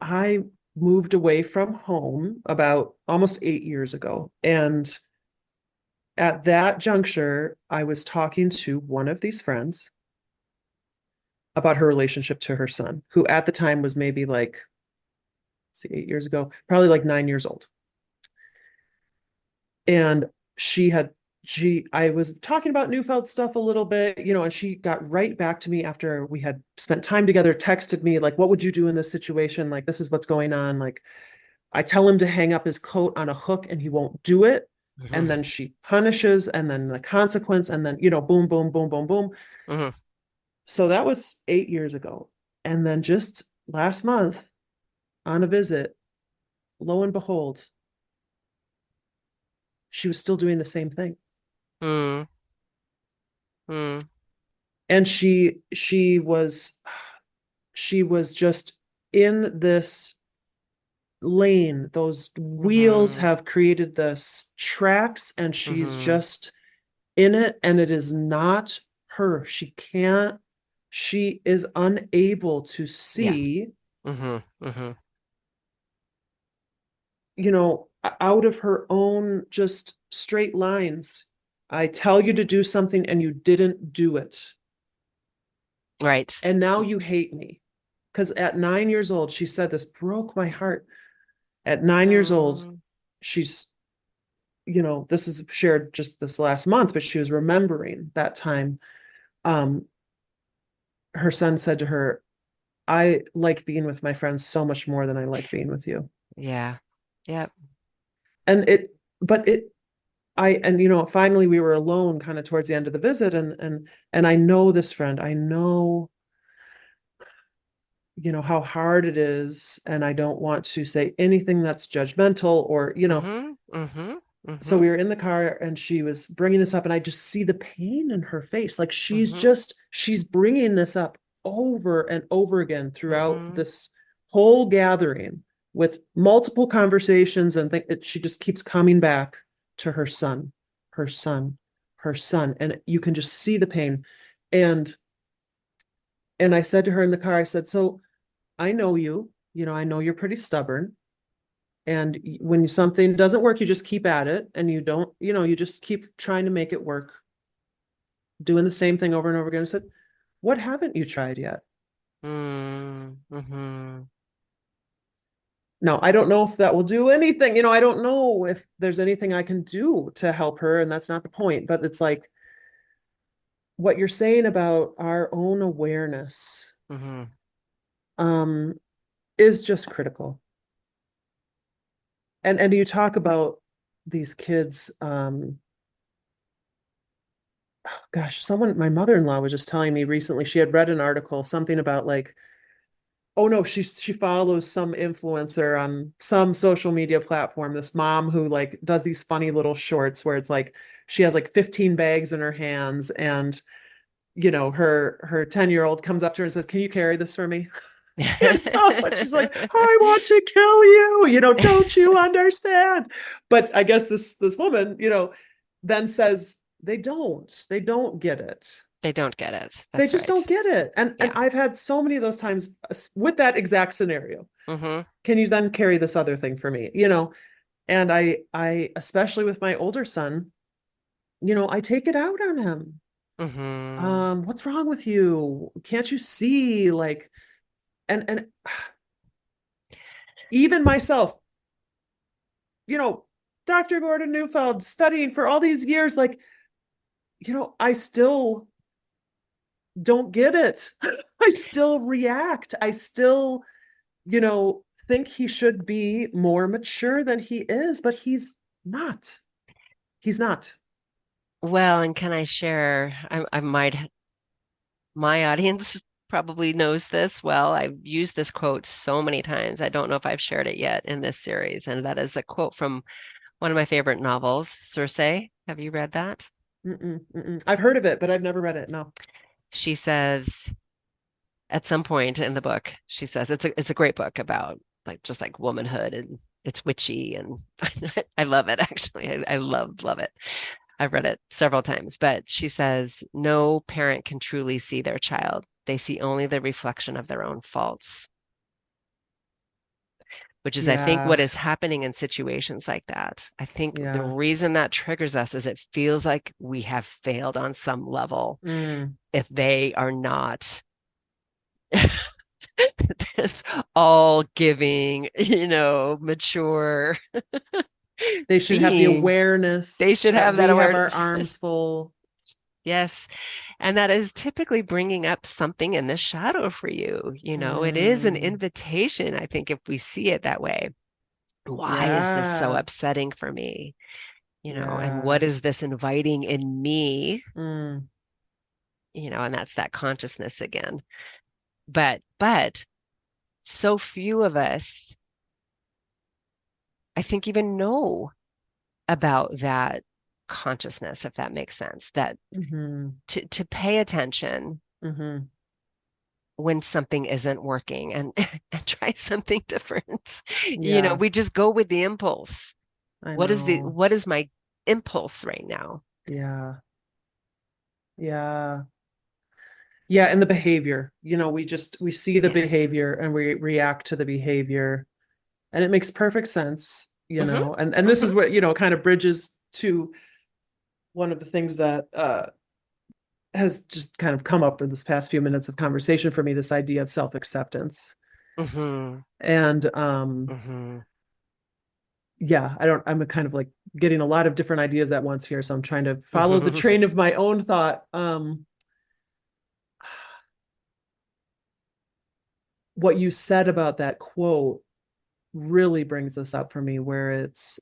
I moved away from home about almost 8 years ago, and at that juncture I was talking to one of these friends about her relationship to her son, who at the time was maybe like, see, 8 years ago, probably like 9 years old. And she had, I was talking about Neufeld stuff a little bit, and she got right back to me after we had spent time together, texted me, like, what would you do in this situation? Like, this is what's going on. Like, I tell him to hang up his coat on a hook and he won't do it. And Hmm. then she punishes, and then the consequence, and then, boom, boom, boom, boom, boom. Hmm. So that was 8 years ago. And then just last month on a visit, lo and behold, she was still doing the same thing. Hmm. Hmm. And she was just in this lane. Those wheels Hmm. have created this tracks, and she's Hmm. just in it, and it is not her. She is unable to Yeah. see, Hmm. out of her own just straight lines. I tell you to do something and you didn't do it. Right. And now you hate me. Because at 9 years old, she said this broke my heart. At 9 years old, Mm, she's, this is shared just this last month, but she was remembering that time. Um, her son said to her, I like being with my friends so much more than I like being with you. yeah. Yep. And but finally we were alone kind of towards the end of the visit. And I know this friend, I know, how hard it is. And I don't want to say anything that's judgmental Hmm. Hmm. so Hmm. we were in the car and she was bringing this up and I just see the pain in her face. Like Hmm. she's bringing this up over and over again throughout Hmm. this whole gathering with multiple conversations and she just keeps coming back to her son, her son, her son. And you can just see the pain. And I said to her in the car, I said, so I know I know you're pretty stubborn. And when something doesn't work, you just keep at it and you don't, you just keep trying to make it work, doing the same thing over and over again. I said, what haven't you tried yet? Hmm. No, I don't know if that will do anything. I don't know if there's anything I can do to help her. And that's not the point. But it's like what you're saying about our own awareness Hmm. um, is just critical. And you talk about these kids. Gosh, my mother-in-law was just telling me recently, she had read an article, something about like, oh no, she follows some influencer on some social media platform, this mom who like does these funny little shorts where it's like she has like 15 bags in her hands and her 10-year-old comes up to her and says, can you carry this for me? And she's like, I want to kill you, don't you understand? But I guess this woman, then says they don't get it. They don't get it. They That's just right. don't get it. And Yeah. I've had so many of those times with that exact scenario. Hmm. Can you then carry this other thing for me? And I especially with my older son, I take it out on him. Hmm. What's wrong with you? Can't you see? Like, and even myself, you know, Dr. Gordon Neufeld studying for all these years, like, I still don't get it. I still react. I still, think he should be more mature than he is, but he's not. He's not. Well, and can I share? I might, my audience probably knows this well. I've used this quote so many times. I don't know if I've shared it yet in this series, and that is a quote from one of my favorite novels, Circe. Have you read that? Mm-mm, mm-mm. I've heard of it, but I've never read it. No. She says at some point in the book, she says it's a great book about like just like womanhood and it's witchy and I love it actually. I love it. I've read it several times, but she says no parent can truly see their child. They see only the reflection of their own faults, which is, I think, what Yeah. is happening in situations like that. I think the Yeah. reason that triggers us is it feels like we have failed on some level Mm. if they are not this all giving, mature They should have the being. They awareness should that have that we have awareness. our arms full. Yes. And that is typically bringing up something in the shadow for you. It is an Mm. invitation, I think, if we see it that way. Why is this so Yeah. upsetting for me? And Yeah. what is this inviting in me? Mm. And that's that consciousness again. But so few of us, I think, even know about that consciousness, if that makes sense, that Mm-hmm. to pay attention Mm-hmm. when something isn't working and and try something different. Yeah. We just go with the impulse. I What is the know. what is my impulse right now? Yeah. Yeah. Yeah, and the behavior, we see the Yes. behavior and we react to the behavior, and it makes perfect sense, Mm-hmm. and this Mm-hmm. is what, kind of bridges to one of the things that has just kind of come up in this past few minutes of conversation for me, this idea of self-acceptance. Mm-hmm. And Mm-hmm. yeah, I'm kind of like getting a lot of different ideas at once here, so I'm trying to follow the Mm-hmm. train of my own thought. What you said about that quote really brings this up for me, where it's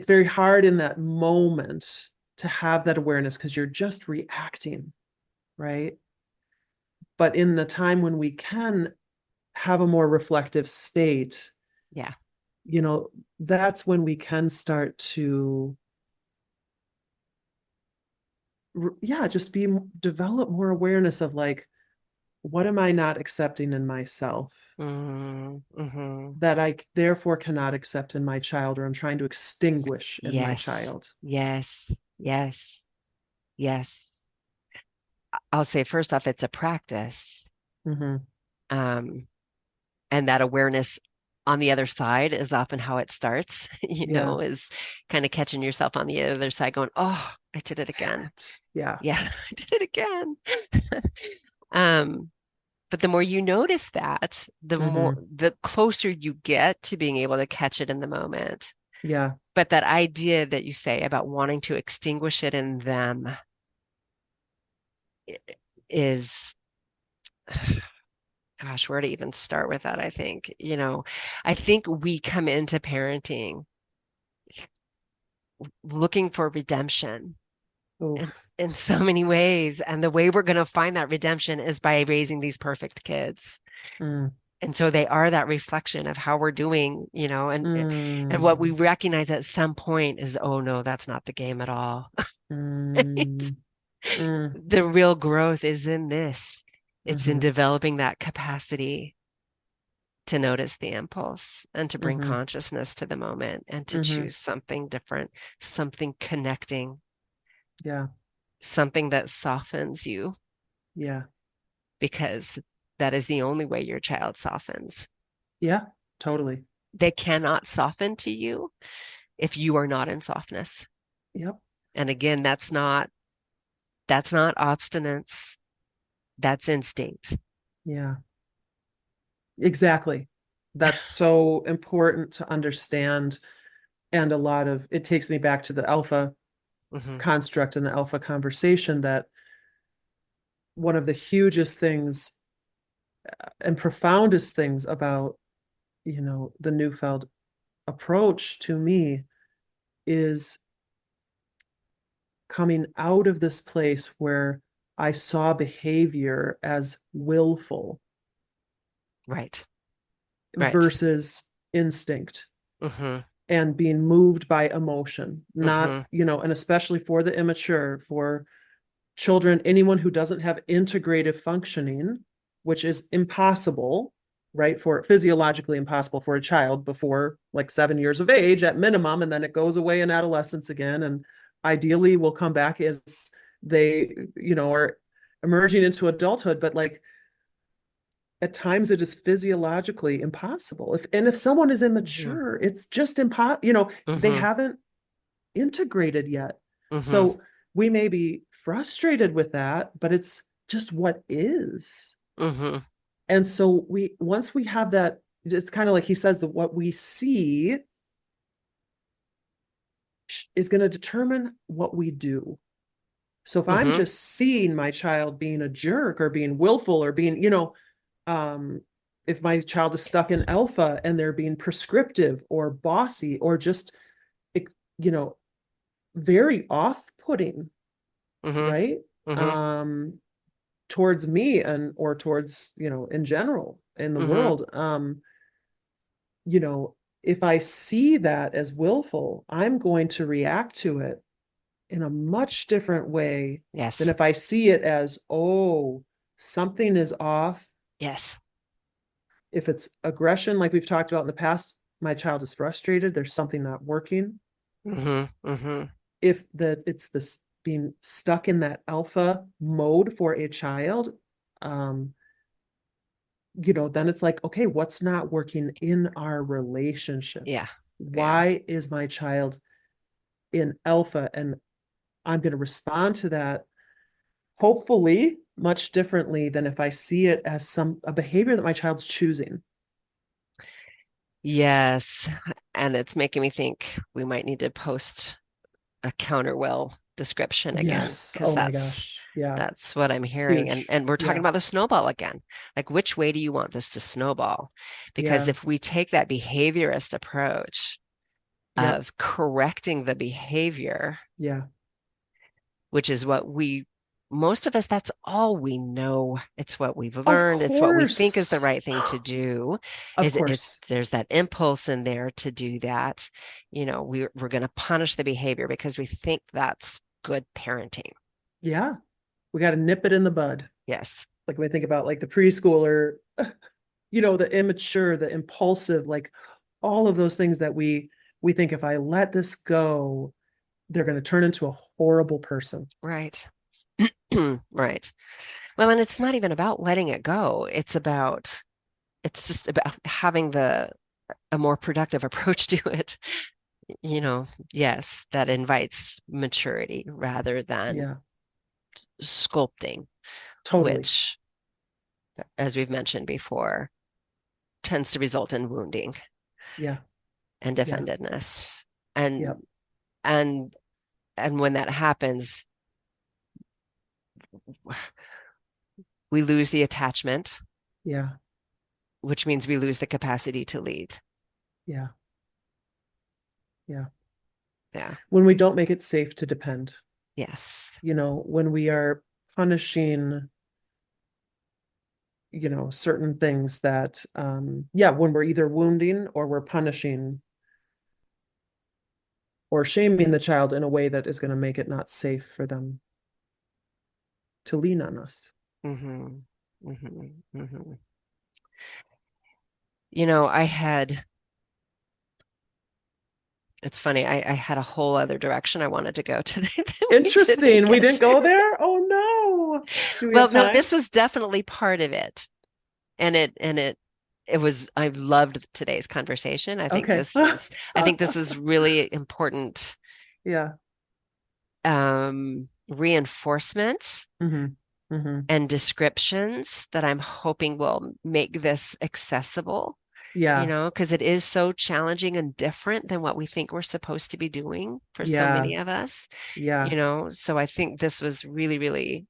very hard in that moment to have that awareness because you're just reacting, right? But in the time when we can have a more reflective state, Yeah. you know, that's when we can start to, yeah, just develop more awareness of like, what am I not accepting in myself Mm-hmm. that I therefore cannot accept in my child, or I'm trying to extinguish in my Yes. child? Yes. Yes. Yes. I'll say first off, it's a practice. Mm-hmm. Um, and that awareness on the other side is often how it starts, Yeah. is kind of catching yourself on the other side going, oh, I did it Damn again. it. Yeah. Yeah, I did it again. Um, but the more you notice that, Mm-hmm. the closer you get to being able to catch it in the moment. Yeah. But that idea that you say about wanting to extinguish it in them is, gosh, where to even start with that, I think. I think we come into parenting looking for redemption in, Oof. in so many ways. And the way we're going to find that redemption is by raising these perfect kids. Mm. And so they are that reflection of how we're doing, and what we Mm. recognize at some point is, oh no, that's not the game at all. Right? Mm. Mm. The real growth is in this. It's in Mm-hmm. developing that capacity to notice the impulse and to bring Mm-hmm. consciousness to the moment and to Mm-hmm. choose something different, something connecting, Yeah. something that softens you, Yeah. because that is the only way your child softens. Yeah. Totally. They cannot soften to you if you are not in softness. Yep. And again, that's not obstinance, that's instinct. Yeah. Exactly. That's so important to understand. And a lot of it takes me back to the alpha Hmm. construct and the alpha conversation, that one of the hugest things and profoundest things about, the Neufeld approach to me is coming out of this place where I saw behavior as willful Right, right. versus instinct, Hmm. and being moved by emotion, not, Hmm. and especially for the immature, for children, anyone who doesn't have integrative functioning, which is impossible, right? For physiologically impossible for a child before like 7 years of age at minimum. And then it goes away in adolescence again. And ideally will come back as they, are emerging into adulthood. But like at times it is physiologically impossible. If someone is Hmm. immature, it's just impossible. They Hmm. haven't integrated yet. Hmm. So we may be frustrated with that, but it's just what is. Hmm. And so once we have that, it's kind of like he says that what we see is going to determine what we do. So if I'm Hmm. just seeing my child being a jerk or being willful or being, um, if my child is stuck in alpha and they're being prescriptive or bossy or just, you know, very off-putting, Hmm. right? Hmm. Um, Towards me and or towards, in general in the Hmm. world. You know, if I see that as willful, I'm going to react to it in a much different way than Yes. if I see it as, oh, something is off. Yes. If it's aggression, like we've talked about in the past, my child is frustrated, there's something not working. Hmm. Hmm. If that it's this being stuck in that alpha mode for a child, um, then it's like, okay, what's not working in our relationship? Yeah. Yeah. Why is my child in alpha? And I'm going to respond to that hopefully much differently than if I see it as a behavior that my child's choosing. Yes. And it's making me think we might need to post a counterwell description again, Yes. because Oh my that's gosh. Yeah. that's what I'm hearing. And Huge. we're talking Yeah. about the snowball again. Like, which way do you want this to snowball? Because Yeah. if we take that behaviorist approach Yep. of correcting the behavior, Yeah. which is what most of us, that's all we know. It's what we've Of learned. It's what we think is the course. right thing to do. Of Is course. there's that impulse in there to do that. We're going to punish the behavior because we think that's good parenting. Yeah. We got to nip it in the bud. Yes. Like when I think about like the preschooler, the immature, the impulsive, like all of those things that we think if I let this go, they're going to turn into a horrible person. Right. Right. Well, and it's not even about letting it go. It's just about having a more productive approach to it. Yes, that invites maturity rather than Yeah. sculpting, Totally. which, as we've mentioned before, tends to result in wounding Yeah. and Yeah. defendedness. And Yep. and and when that happens, we lose the attachment, Yeah. which means we lose the capacity to lead. Yeah. Yeah. Yeah. When we don't make it safe to depend, Yes. when we are punishing, certain things that, yeah, when we're either wounding or we're punishing or shaming the child in a way that is going to make it not safe for them to lean on us. Hmm. Hmm. Hmm. I had, it's funny, I had a whole other direction I wanted to go today that we didn't Interesting. We get didn't go to. there. Oh no. Do we Well, have no, time? this was definitely part of it. And it was, I loved today's conversation. Okay. I think this is really important Yeah. reinforcement Hmm. Hmm. and descriptions that I'm hoping will make this accessible, Yeah. because it is so challenging and different than what we think we're supposed to be doing for so Yeah. many of us, Yeah. So I think this was really, really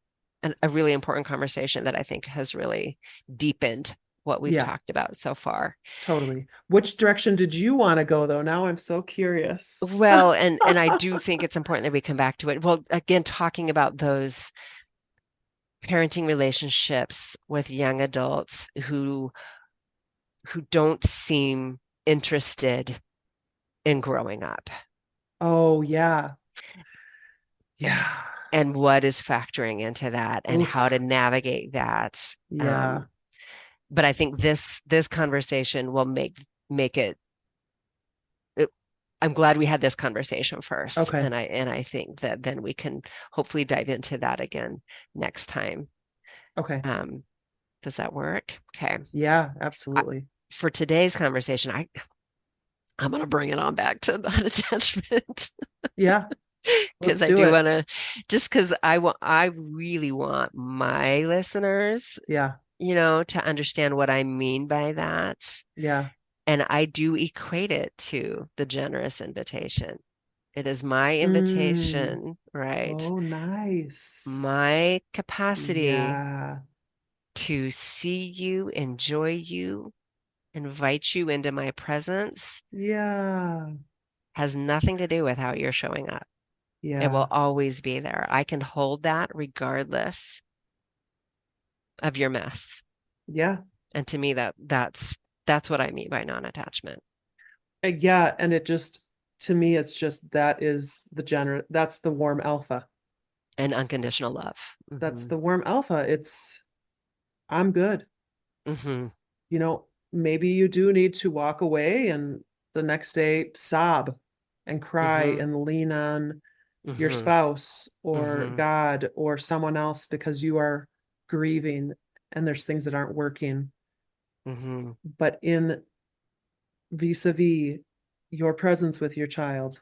a really important conversation that I think has really deepened what we've Yeah. talked about so far. Totally. Which direction did you want to go though? Now I'm so curious. Well, and I do think it's important that we come back to it. Well, again, talking about those parenting relationships with young adults who don't seem interested in growing up Oh, yeah. Yeah. and what is factoring into that and how to Oof. navigate that. Yeah. But I think this conversation will make it. I'm glad we had this conversation first, Okay. and I think that then we can hopefully dive into that again next time. Okay. Um, does that work? Okay. Yeah, I, absolutely. for today's conversation, I'm going to bring it on back to non-attachment Yeah, because let's I do do it. want to, just because I really want my listeners, Yeah. to understand what I mean by that. Yeah. And I do equate it to the generous invitation. It is my Mm. invitation, right? Oh, nice. My capacity Yeah. to see you, enjoy you, invite you into my presence Yeah. has nothing to do with how you're showing up. It will Yeah. always be there. I can hold that regardless of your mess. Yeah. And to me, that's what I mean by non-attachment Yeah, and to me it's just that's the warm alpha. and unconditional love. That's Hmm. the warm alpha. I'm good. Hmm. Maybe you do need to walk away and the next day sob and cry Hmm. and lean on. your Mm-hmm. spouse or Mm-hmm. God or someone else because you are grieving and there's things that aren't working. Mm-hmm. But in vis-a-vis your presence with your child,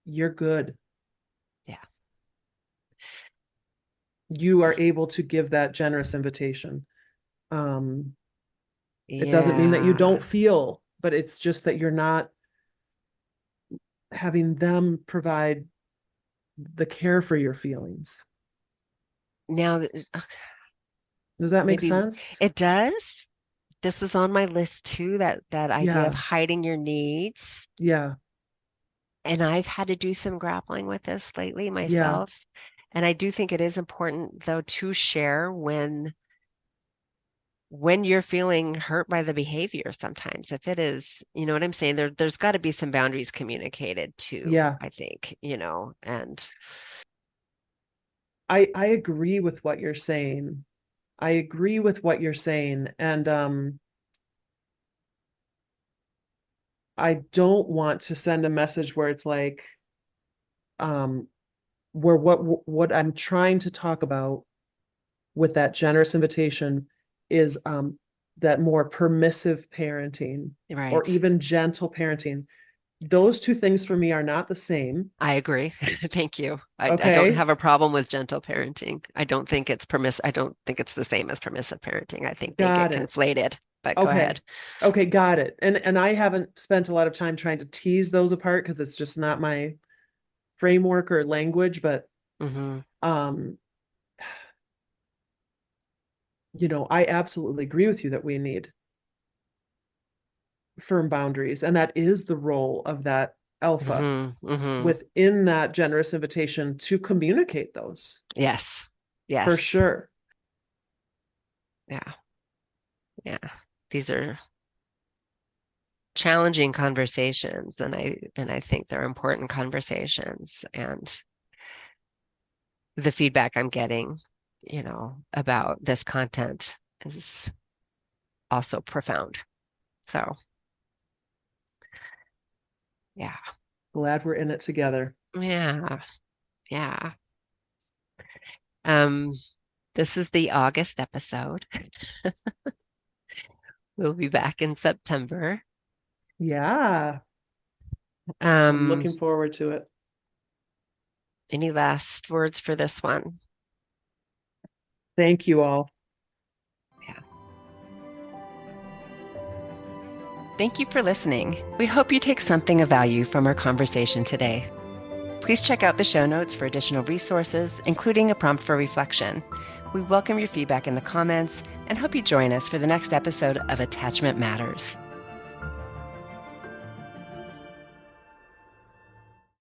you're good. Yeah. You are able to give that generous invitation. Um, it doesn't mean that you Yeah. don't feel, but it's just that you're not having them provide the care for your feelings. Now, Does that make maybe sense? it does. This was on my list too, that idea of Yeah. hiding your needs. Yeah. And I've had to do some grappling with this lately Yeah. myself. And I do think it is important, though, to share when you're feeling hurt by the behavior sometimes. If it is, you know what I'm saying? There's got to be some boundaries communicated too, Yeah. I think, and I agree with what you're saying. I agree with what you're saying. And I don't want to send a message where it's like, um, where what I'm trying to talk about with that generous invitation is that more permissive parenting or right. even gentle parenting. Those two things for me are not the same. I agree. Thank you. I don't Okay, have a problem with gentle parenting. I don't think it's the same as permissive parenting. I think they get got it. conflated, but go Okay. ahead. Okay, got it. And I haven't spent a lot of time trying to tease those apart because it's just not my framework or language, but Hmm. um I absolutely agree with you that we need firm boundaries, and that is the role of that alpha Hmm. Hmm. within that generous invitation to communicate those Yes. for Yes. sure. Yeah. Yeah. These are challenging conversations, and I think they're important conversations. And the feedback I'm getting, about this content is also profound. So, yeah. Glad we're in it together. Yeah. Yeah. Um, this is the August episode. We'll be back in September. Yeah, I'm Um, looking forward to it. any last words for this one? Thank you all. Yeah. Thank you for listening. We hope you take something of value from our conversation today. Please check out the show notes for additional resources, including a prompt for reflection. We welcome your feedback in the comments and hope you join us for the next episode of Attachment Matters.